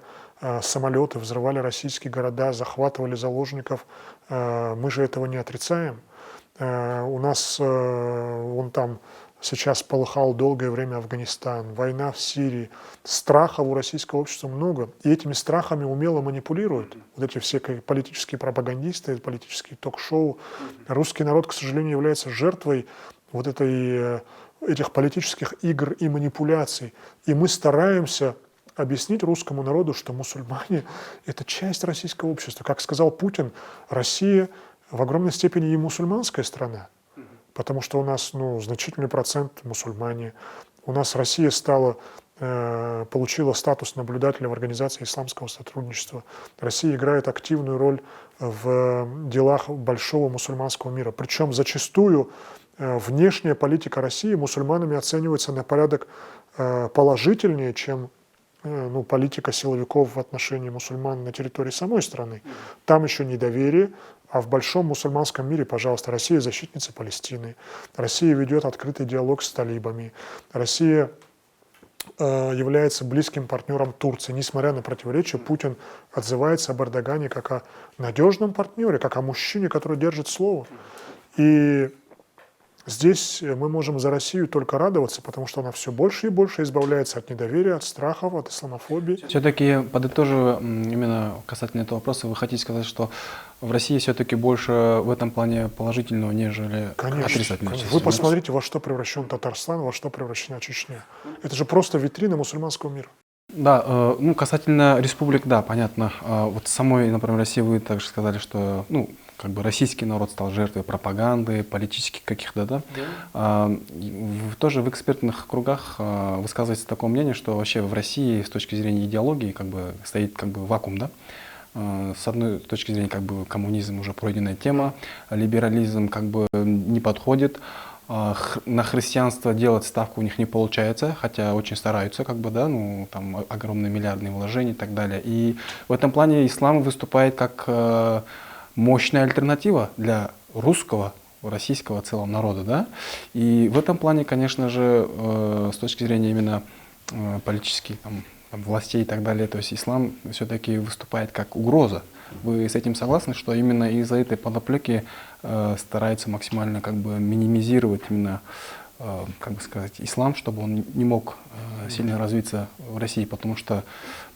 самолеты, взрывали российские города, захватывали заложников. Мы же этого не отрицаем. У нас вон там сейчас полыхал долгое время Афганистан, война в Сирии. Страхов у российского общества много. И этими страхами умело манипулируют вот эти все политические пропагандисты, политические ток-шоу. Русский народ, к сожалению, является жертвой вот этих политических игр и манипуляций. И мы стараемся объяснить русскому народу, что мусульмане – это часть российского общества. Как сказал Путин, Россия в огромной степени и мусульманская страна, потому что у нас значительный процент мусульмане. У нас Россия получила статус наблюдателя в Организации исламского сотрудничества. Россия играет активную роль в делах большого мусульманского мира. Причем зачастую внешняя политика России мусульманами оценивается на порядок положительнее, чем политика силовиков в отношении мусульман на территории самой страны. Там еще недоверие, а в большом мусульманском мире, пожалуйста, Россия защитница Палестины, Россия ведет открытый диалог с талибами, Россия является близким партнером Турции. Несмотря на противоречия, Путин отзывается об Эрдогане как о надежном партнере, как о мужчине, который держит слово. И здесь мы можем за Россию только радоваться, потому что она все больше и больше избавляется от недоверия, от страхов, от исламофобии. Все-таки, подытоживая именно касательно этого вопроса, вы хотите сказать, что в России все-таки больше в этом плане положительного, нежели отрицательного? Конечно. Вы посмотрите, во что превращен Татарстан, во что превращена Чечня. Это же просто витрина мусульманского мира. Да, касательно республик, да, понятно. Вот самой, например, России вы также сказали, что, российский народ стал жертвой пропаганды, политических каких-то, да? Тоже в экспертных кругах высказывается такое мнение, что вообще в России с точки зрения идеологии стоит вакуум, да? С одной точки зрения, коммунизм уже пройденная тема, либерализм не подходит. На христианство делать ставку у них не получается, хотя очень стараются, там огромные миллиардные вложения и так далее. И в этом плане ислам выступает как мощная альтернатива для российского целого народа, да. И в этом плане, конечно же, с точки зрения именно политических властей и так далее, то есть ислам все-таки выступает как угроза. Вы с этим согласны, что именно из-за этой подоплеки старается максимально минимизировать именно, ислам, чтобы он не мог сильно развиться в России, потому что,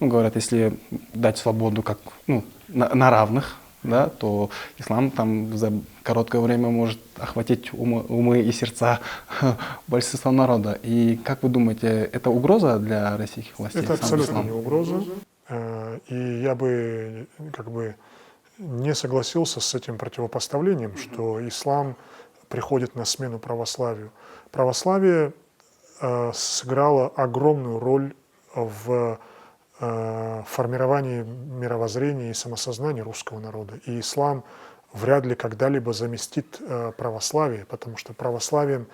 говорят, если дать свободу на равных, да, то ислам там за короткое время может охватить умы и сердца большинства народа. И как вы думаете, это угроза для российских властей? Это абсолютно не угроза. И я бы не согласился с этим противопоставлением, что ислам приходит на смену православию. Православие сыграло огромную роль в формировании мировоззрения и самосознания русского народа. И ислам вряд ли когда-либо заместит православие, потому что православием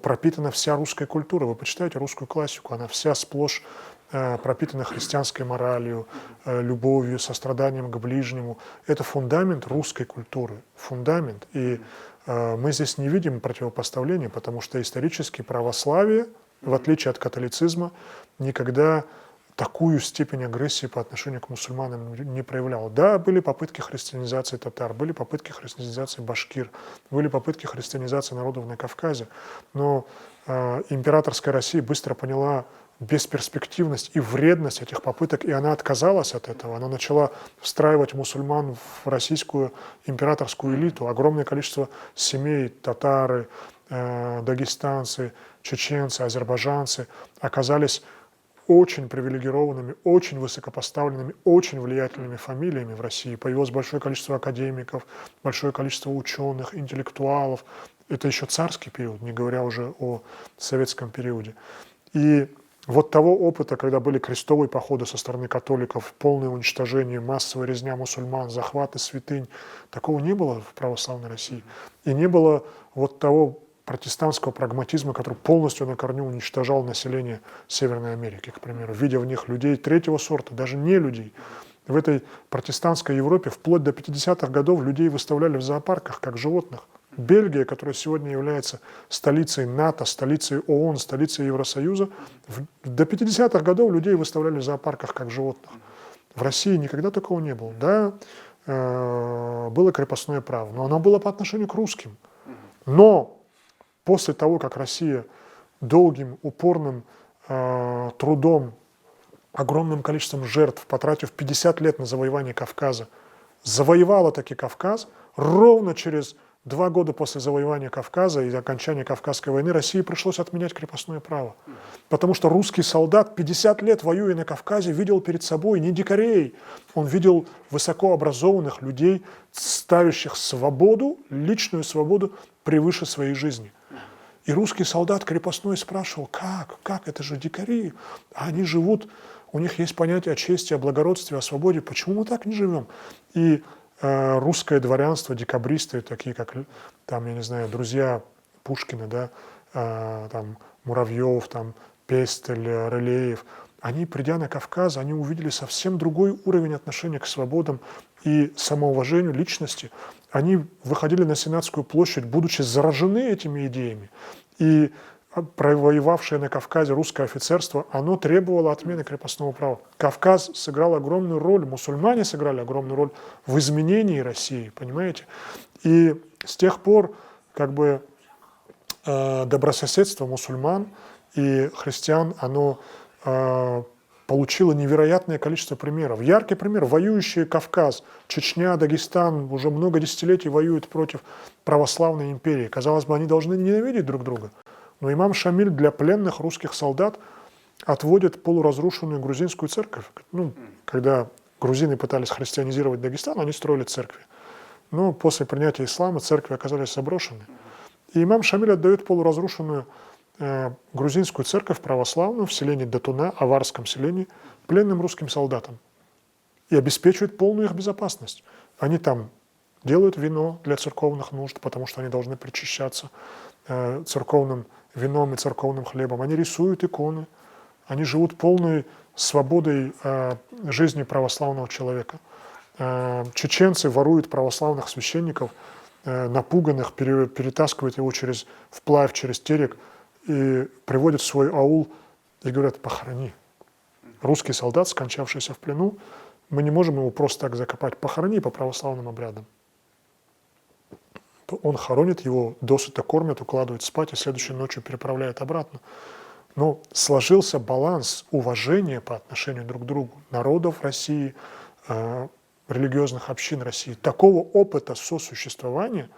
пропитана вся русская культура. Вы почитаете русскую классику, она вся сплошь пропитана христианской моралью, любовью, состраданием к ближнему. Это фундамент русской культуры, фундамент. И мы здесь не видим противопоставления, потому что исторически православие, в отличие от католицизма, никогда такую степень агрессии по отношению к мусульманам не проявлял. Да, были попытки христианизации татар, были попытки христианизации башкир, были попытки христианизации народов на Кавказе, но императорская Россия быстро поняла бесперспективность и вредность этих попыток, и она отказалась от этого. Она начала встраивать мусульман в российскую императорскую элиту. Огромное количество семей, татары, дагестанцы, чеченцы, азербайджанцы оказались очень привилегированными, очень высокопоставленными, очень влиятельными фамилиями в России. Появилось большое количество академиков, большое количество ученых, интеллектуалов. Это еще царский период, не говоря уже о советском периоде. И вот того опыта, когда были крестовые походы со стороны католиков, полное уничтожение, массовая резня мусульман, захваты святынь, такого не было в православной России. И не было вот того протестантского прагматизма, который полностью на корню уничтожал население Северной Америки, к примеру, видя в них людей третьего сорта, даже не людей. В этой протестантской Европе вплоть до 50-х годов людей выставляли в зоопарках как животных. Бельгия, которая сегодня является столицей НАТО, столицей ООН, столицей Евросоюза, до 50-х годов людей выставляли в зоопарках как животных. В России никогда такого не было. Да, было крепостное право, но оно было по отношению к русским. Но после того, как Россия долгим, упорным трудом, огромным количеством жертв, потратив 50 лет на завоевание Кавказа, завоевала таки Кавказ, ровно через 2 года после завоевания Кавказа и окончания Кавказской войны России пришлось отменять крепостное право. Потому что русский солдат, 50 лет воюя на Кавказе, видел перед собой не дикарей, он видел высокообразованных людей, ставящих свободу, личную свободу превыше своей жизни. И русский солдат крепостной спрашивал, как, это же дикари, они живут, у них есть понятие о чести, о благородстве, о свободе, почему мы так не живем? И русское дворянство, декабристы, такие как, там, я не знаю, друзья Пушкина, да, там, Муравьев, там, Пестель, Рылеев, они, придя на Кавказ, они увидели совсем другой уровень отношения к свободам и самоуважению личности. Они выходили на Сенатскую площадь, будучи заражены этими идеями. И провоевавшее на Кавказе русское офицерство, оно требовало отмены крепостного права. Кавказ сыграл огромную роль, мусульмане сыграли огромную роль в изменении России, понимаете? И с тех пор как бы добрососедство мусульман и христиан, оно получило невероятное количество примеров. Яркий пример – воюющий Кавказ, Чечня, Дагестан уже много десятилетий воюют против православной империи. Казалось бы, они должны ненавидеть друг друга. Но имам Шамиль для пленных русских солдат отводит полуразрушенную грузинскую церковь. Ну, когда грузины пытались христианизировать Дагестан, они строили церкви. Но после принятия ислама церкви оказались заброшены. И имам Шамиль отдает полуразрушенную грузинскую церковь православную в селении Датуна, аварском селении, пленным русским солдатам. И обеспечивает полную их безопасность. Они там делают вино для церковных нужд, потому что они должны причащаться церковным вином и церковным хлебом. Они рисуют иконы, они живут полной свободой жизни православного человека. Чеченцы воруют православных священников, напуганных, перетаскивают его вплавь через Терек и приводят в свой аул и говорят: похорони. Русский солдат, скончавшийся в плену, мы не можем его просто так закопать. Похорони по православным обрядам. Он хоронит его, досыта кормят, укладывает спать и следующей ночью переправляет обратно. Но сложился баланс уважения по отношению друг к другу народов России, религиозных общин России. Такого опыта сосуществования,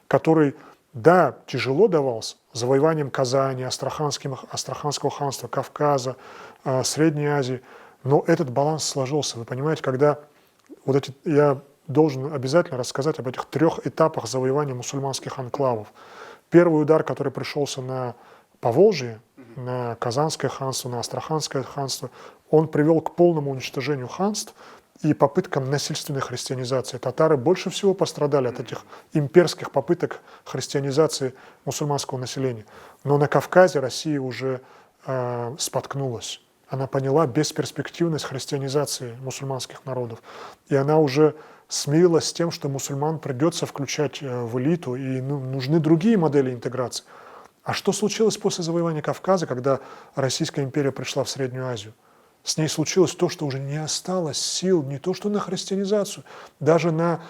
который, да, тяжело давался завоеванием Казани, Астраханского ханства, Кавказа, Средней Азии, но этот баланс сложился. Вы понимаете, когда я должен обязательно рассказать об этих 3 этапах завоевания мусульманских анклавов. Первый удар, который пришелся на Поволжье, на Казанское ханство, на Астраханское ханство, он привел к полному уничтожению ханств и попыткам насильственной христианизации. Татары больше всего пострадали от этих имперских попыток христианизации мусульманского населения. Но на Кавказе Россия уже споткнулась. Она поняла бесперспективность христианизации мусульманских народов. И она уже смирилась с тем, что мусульман придется включать в элиту, и нужны другие модели интеграции. А что случилось после завоевания Кавказа, когда Российская империя пришла в Среднюю Азию? С ней случилось то, что уже не осталось сил не то что на христианизацию, даже на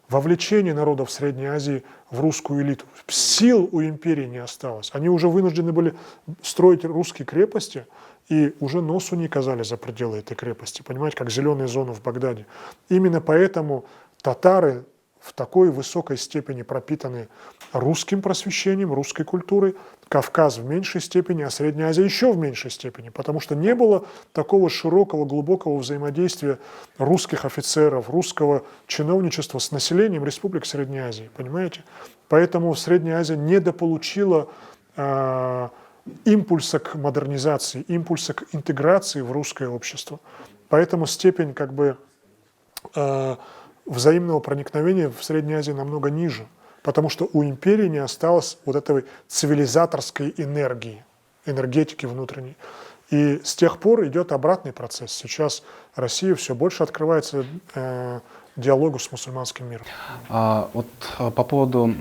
вовлечение народов Средней Азии в русскую элиту. Сил у империи не осталось. Они уже вынуждены были строить русские крепости, и уже носу не казали за пределы этой крепости, понимаете, как зеленая зона в Багдаде. Именно поэтому татары в такой высокой степени пропитаны русским просвещением, русской культурой, Кавказ в меньшей степени, а Средняя Азия еще в меньшей степени, потому что не было такого широкого, глубокого взаимодействия русских офицеров, русского чиновничества с населением республик Средней Азии, понимаете? Поэтому Средняя Азия недополучила импульса к модернизации, импульса к интеграции в русское общество. Поэтому степень как бы взаимного проникновения в Средней Азии намного ниже, потому что у империи не осталось вот этой цивилизаторской энергии, энергетики внутренней. И с тех пор идет обратный процесс. Сейчас Россия все больше открывается диалогу с мусульманским миром. По поводу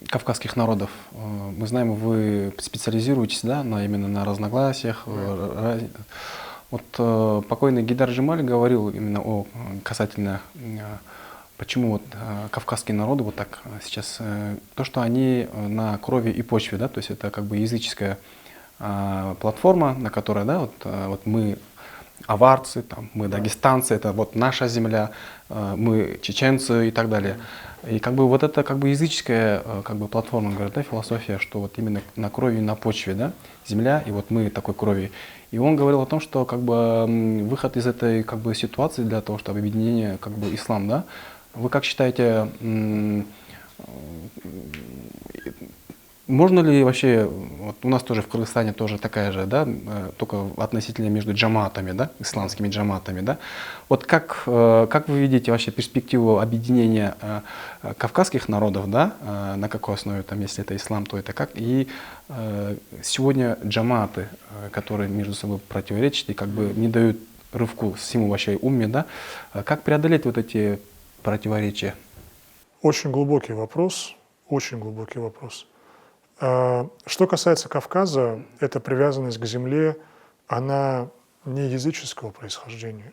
кавказских народов, мы знаем, вы специализируетесь, да, именно на разногласиях. Покойный Гейдар Джемаль говорил именно касательно, почему кавказские народы вот так сейчас, то, что они на крови и почве, да, то есть это как бы языческая платформа, на которой, да, вот мы аварцы, мы дагестанцы, это вот наша земля, мы чеченцы и так далее. И как бы вот это как бы языческая как бы платформа, говорит, да, философия, что вот именно на крови и на почве, да, земля, и вот мы такой крови. И он говорил о том, что как бы выход из этой как бы ситуации для того, чтобы объединение как бы ислам, да, вы как считаете, можно ли вообще, вот у нас тоже в Кыргызстане тоже такая же, да, только относительно между джаматами, да, исламскими джаматами, да, вот как вы видите вообще перспективу объединения кавказских народов, да, на какой основе, там, если это ислам, то это как, и сегодня джаматы, которые между собой противоречат и как бы не дают рывку всему вообще умме, да, как преодолеть вот эти противоречия? Очень глубокий вопрос, очень глубокий вопрос. Что касается Кавказа, эта привязанность к земле, она не языческого происхождения.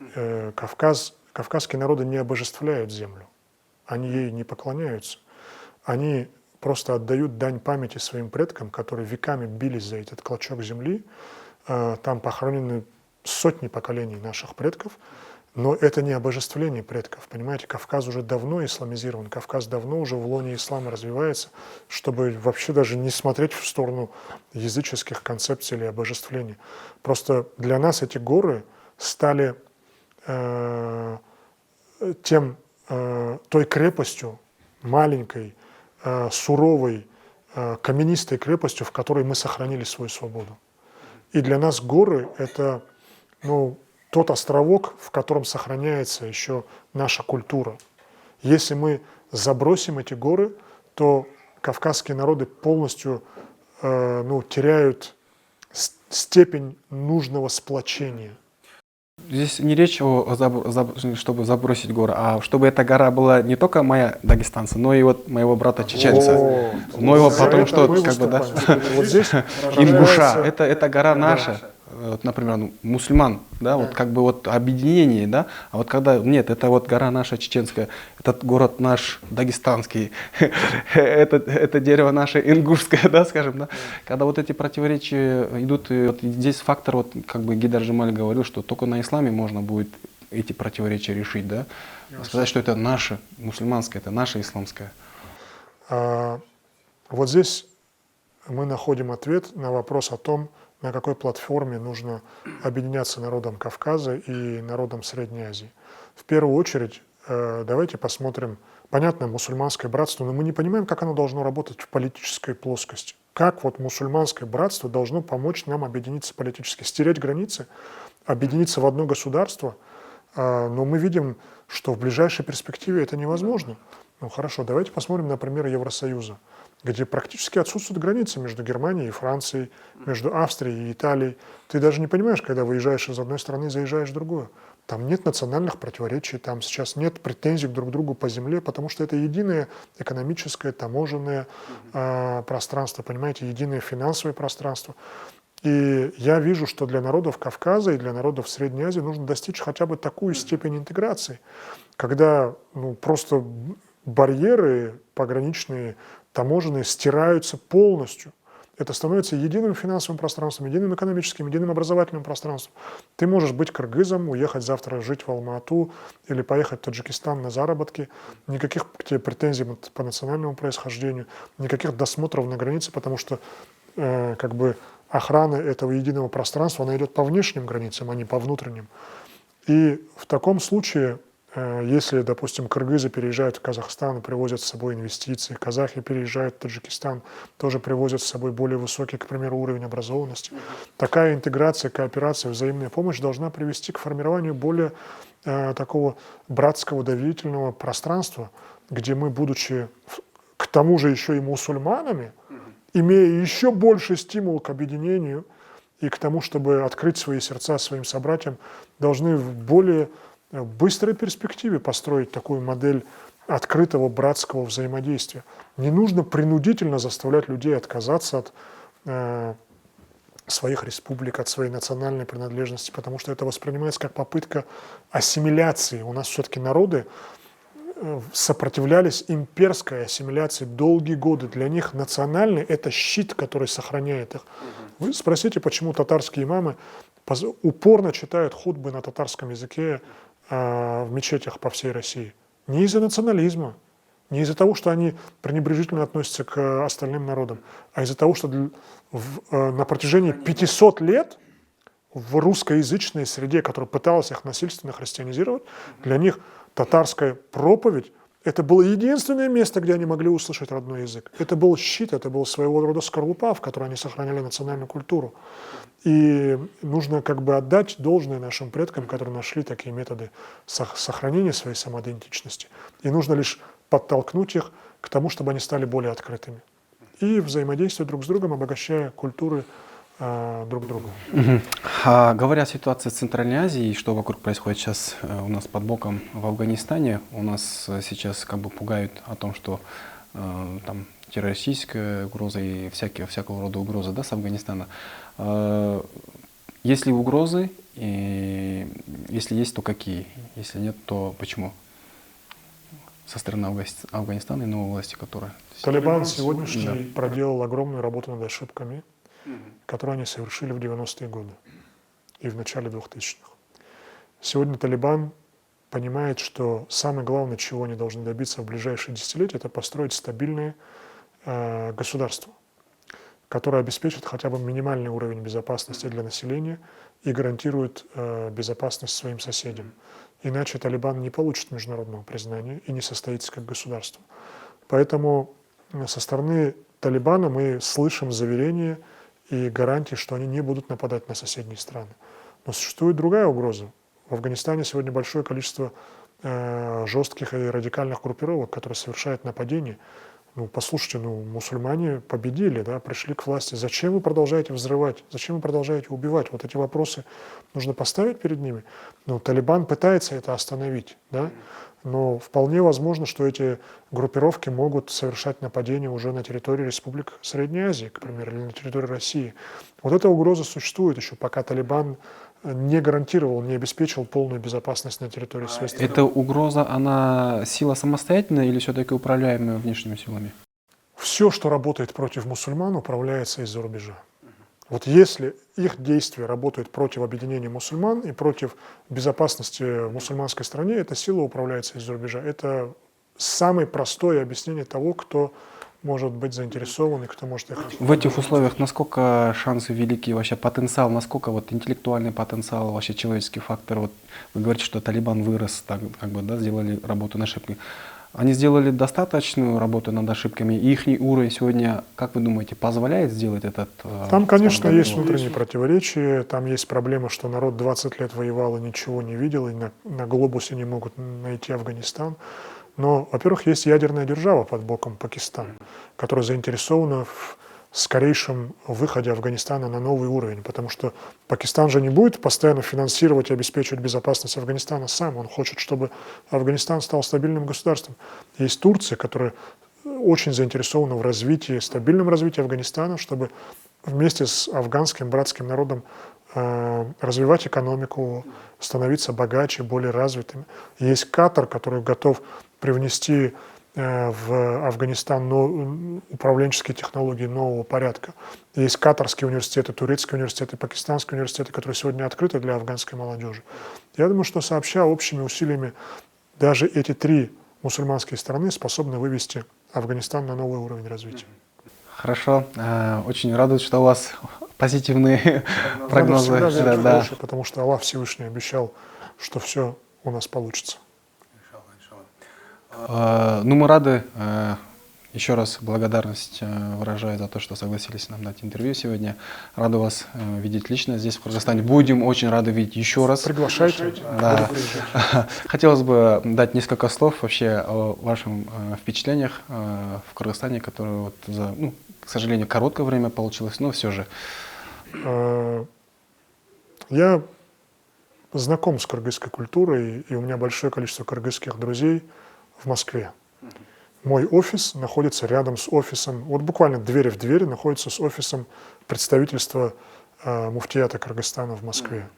Кавказские народы не обожествляют землю, они ей не поклоняются. Они просто отдают дань памяти своим предкам, которые веками бились за этот клочок земли. Там похоронены сотни поколений наших предков, но это не обожествление предков, понимаете, Кавказ уже давно исламизирован, Кавказ давно уже в лоне ислама развивается, чтобы вообще даже не смотреть в сторону языческих концепций или обожествления. Просто для нас эти горы стали той крепостью, маленькой, суровой, каменистой крепостью, в которой мы сохранили свою свободу. И для нас горы — это, тот островок, в котором сохраняется еще наша культура. Если мы забросим эти горы, то кавказские народы полностью теряют степень нужного сплочения. Здесь не речь чтобы забросить гору, а чтобы эта гора была не только моя дагестанца, но и вот моего брата чеченца. Но его потому что как бы, да, вот здесь Ингуша, это гора наша. Вот, например, мусульман, да, вот как бы вот объединение, да, а вот когда, нет, это вот гора наша чеченская, этот город наш дагестанский, это дерево наше ингушское, да, скажем, да, когда вот эти противоречия идут, и вот здесь фактор, вот как бы Гейдар Джемаль говорил, что только на исламе можно будет эти противоречия решить, да, сказать, что это наше мусульманское, это наше исламское. Вот здесь мы находим ответ на вопрос о том, на какой платформе нужно объединяться народам Кавказа и народам Средней Азии. В первую очередь, давайте посмотрим, понятно, мусульманское братство, но мы не понимаем, как оно должно работать в политической плоскости. Как вот мусульманское братство должно помочь нам объединиться политически, стереть границы, объединиться в одно государство, но мы видим, что в ближайшей перспективе это невозможно. Ну хорошо, давайте посмотрим на пример Евросоюза, где практически отсутствуют границы между Германией и Францией, между Австрией и Италией. Ты даже не понимаешь, когда выезжаешь из одной страны, заезжаешь в другую. Там нет национальных противоречий, там сейчас нет претензий друг к другу по земле, потому что это единое экономическое, таможенное пространство, понимаете, единое финансовое пространство. И я вижу, что для народов Кавказа и для народов Средней Азии нужно достичь хотя бы такую степень интеграции, когда просто барьеры пограничные, таможенные стираются полностью. Это становится единым финансовым пространством, единым экономическим, единым образовательным пространством. Ты можешь быть кыргызом, уехать завтра жить в Алма-Ату или поехать в Таджикистан на заработки. Никаких к тебе претензий по национальному происхождению, никаких досмотров на границе, потому что охрана этого единого пространства, она идет по внешним границам, а не по внутренним. И в таком случае Если, допустим, кыргызы переезжают в Казахстан и привозят с собой инвестиции, казахи переезжают в Таджикистан, тоже привозят с собой более высокий, к примеру, уровень образованности. Такая интеграция, кооперация, взаимная помощь должна привести к формированию более такого братского, доверительного пространства, где мы, будучи к тому же еще и мусульманами, имея еще больше стимул к объединению и к тому, чтобы открыть свои сердца своим собратьям, должны в более быстрой перспективе построить такую модель открытого братского взаимодействия. Не нужно принудительно заставлять людей отказаться от своих республик, от своей национальной принадлежности, потому что это воспринимается как попытка ассимиляции. У нас все-таки народы сопротивлялись имперской ассимиляции долгие годы. Для них национальный — это щит, который сохраняет их. Вы спросите, почему татарские имамы упорно читают хутбы на татарском языке в мечетях по всей России. Не из-за национализма, не из-за того, что они пренебрежительно относятся к остальным народам, а из-за того, что на протяжении 500 лет в русскоязычной среде, которая пыталась их насильственно христианизировать, для них татарская проповедь — это было единственное место, где они могли услышать родной язык. Это был щит, это был своего рода скорлупа, в которой они сохраняли национальную культуру. И нужно как бы отдать должное нашим предкам, которые нашли такие методы сохранения своей самоидентичности. И нужно лишь подтолкнуть их к тому, чтобы они стали более открытыми. И взаимодействовать друг с другом, обогащая культуры друг друга. Говоря о ситуации в Центральной Азии, что вокруг происходит сейчас у нас под боком в Афганистане, у нас сейчас как бы пугают о том, что там террористическая угроза и всякого рода угрозы, да, с Афганистана. Есть ли угрозы? И если есть, то какие? Если нет, то почему? Со стороны Афганистана и новой власти, которая... Талибан сегодняшний проделал огромную работу над ошибками, которые они совершили в 90-е годы и в начале 2000-х. Сегодня Талибан понимает, что самое главное, чего они должны добиться в ближайшие десятилетия, это построить стабильное государство, которое обеспечит хотя бы минимальный уровень безопасности для населения и гарантирует безопасность своим соседям. Иначе Талибан не получит международного признания и не состоится как государство. Поэтому со стороны Талибана мы слышим заверения и гарантии, что они не будут нападать на соседние страны. Но существует другая угроза. В Афганистане сегодня большое количество жестких и радикальных группировок, которые совершают нападения. Послушайте, мусульмане победили, да, пришли к власти. Зачем вы продолжаете взрывать? Зачем вы продолжаете убивать? Вот эти вопросы нужно поставить перед ними. Талибан пытается это остановить, да? Но вполне возможно, что эти группировки могут совершать нападения уже на территории республик Средней Азии, к примеру, или на территории России. Вот эта угроза существует еще, пока Талибан не гарантировал, не обеспечил полную безопасность на территории своей страны. Эта угроза, она сила самостоятельная или все-таки управляемая внешними силами? Все, что работает против мусульман, управляется из-за рубежа. Вот если их действия работают против объединения мусульман и против безопасности в мусульманской стране, эта сила управляется из-за рубежа. Это самое простое объяснение того, кто может быть заинтересован и кто может их... В этих условиях насколько шансы велики, вообще потенциал, насколько вот интеллектуальный потенциал, вообще человеческий фактор? Вот вы говорите, что Талибан вырос, так, как бы, да, сделали работу над ошибками. Они сделали достаточную работу над ошибками, и их уровень сегодня, как вы думаете, позволяет сделать этот... Там, конечно, есть внутренние противоречия, там есть проблема, что народ 20 лет воевал и ничего не видел, и на глобусе не могут найти Афганистан. Но, во-первых, есть ядерная держава под боком Пакистан, которая заинтересована в скорейшем выходе Афганистана на новый уровень, потому что Пакистан же не будет постоянно финансировать и обеспечивать безопасность Афганистана сам. Он хочет, чтобы Афганистан стал стабильным государством. Есть Турция, которая очень заинтересована в развитии, стабильном развитии Афганистана, чтобы вместе с афганским братским народом развивать экономику, становиться богаче, более развитыми. Есть Катар, который готов привнести в Афганистан управленческие технологии нового порядка. Есть катарские университеты, турецкие университеты, пакистанские университеты, которые сегодня открыты для афганской молодежи. Я думаю, что сообща общими усилиями даже эти три мусульманские страны способны вывести Афганистан на новый уровень развития. Хорошо. Очень радует, что у вас позитивные прогнозы. Да, потому что Аллах Всевышний обещал, что все у нас получится. Ну, мы рады. Еще раз благодарность выражаю за то, что согласились нам дать интервью сегодня. Рады вас видеть лично здесь, в Кыргызстане. Будем очень рады видеть еще раз. Приглашайте. Да. Хотелось бы дать несколько слов вообще о ваших впечатлениях в Кыргызстане, которые вот за, ну, к сожалению, короткое время получилось, но все же. Я знаком с кыргызской культурой, и у меня большое количество кыргызских друзей в Москве. Мой офис находится рядом с офисом, вот буквально дверь в дверь находится с офисом представительства муфтията Кыргызстана в Москве.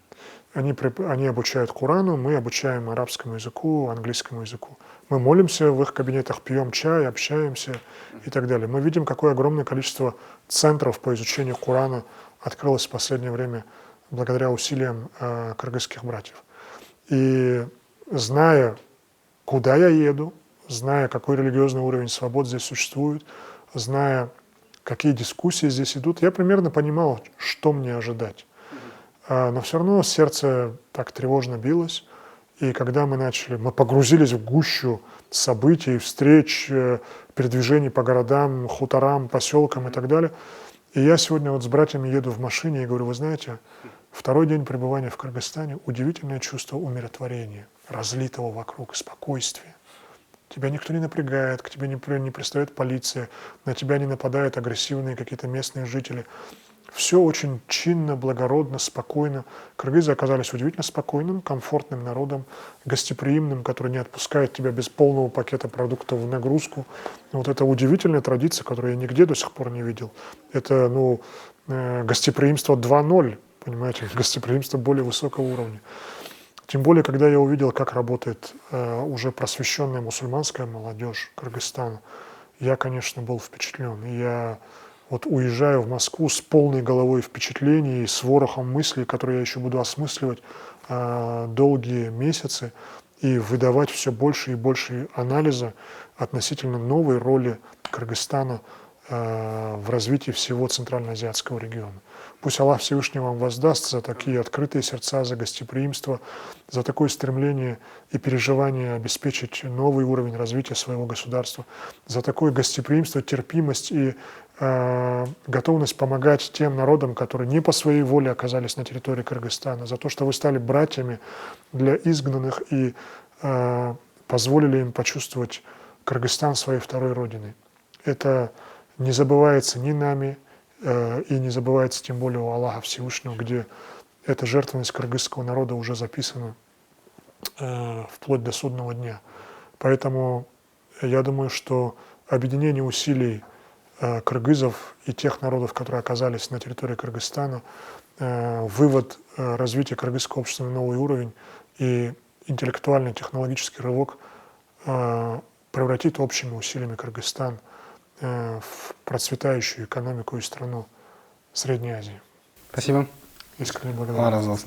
Они обучают Корану, мы обучаем арабскому языку, английскому языку. Мы молимся в их кабинетах, пьем чай, общаемся и так далее. Мы видим, какое огромное количество центров по изучению Корана открылось в последнее время благодаря усилиям кыргызских братьев. И зная, куда я еду, зная, какой религиозный уровень свобод здесь существует, зная, какие дискуссии здесь идут, я примерно понимал, что мне ожидать. Но все равно сердце так тревожно билось. И когда мы погрузились в гущу событий, встреч, передвижений по городам, хуторам, поселкам и так далее. И я сегодня вот с братьями еду в машине и говорю, вы знаете, второй день пребывания в Кыргызстане, удивительное чувство умиротворения, разлитого вокруг, спокойствия. Тебя никто не напрягает, к тебе не пристает полиция, на тебя не нападают агрессивные какие-то местные жители. Все очень чинно, благородно, спокойно. Кыргызы оказались удивительно спокойным, комфортным народом, гостеприимным, который не отпускает тебя без полного пакета продуктов в нагрузку. Вот это удивительная традиция, которую я нигде до сих пор не видел. Это гостеприимство 2.0, понимаете, гостеприимство более высокого уровня. Тем более, когда я увидел, как работает уже просвещенная мусульманская молодежь Кыргызстана, я, конечно, был впечатлен. Я вот уезжаю в Москву с полной головой впечатлений, с ворохом мыслей, которые я еще буду осмысливать долгие месяцы и выдавать все больше и больше анализа относительно новой роли Кыргызстана в развитии всего Центральноазиатского региона. Пусть Аллах Всевышний вам воздаст за такие открытые сердца, за гостеприимство, за такое стремление и переживание обеспечить новый уровень развития своего государства, за такое гостеприимство, терпимость и готовность помогать тем народам, которые не по своей воле оказались на территории Кыргызстана, за то, что вы стали братьями для изгнанных и позволили им почувствовать Кыргызстан своей второй родиной. Это не забывается ни нами, и не забывается тем более у Аллаха Всевышнего, где эта жертвенность кыргызского народа уже записана вплоть до судного дня. Поэтому я думаю, что объединение усилий кыргызов и тех народов, которые оказались на территории Кыргызстана, вывод развития кыргызского общества на новый уровень и интеллектуальный технологический рывок превратит общими усилиями Кыргызстан в процветающую экономику и страну Средней Азии. Спасибо. Искренне благодарен.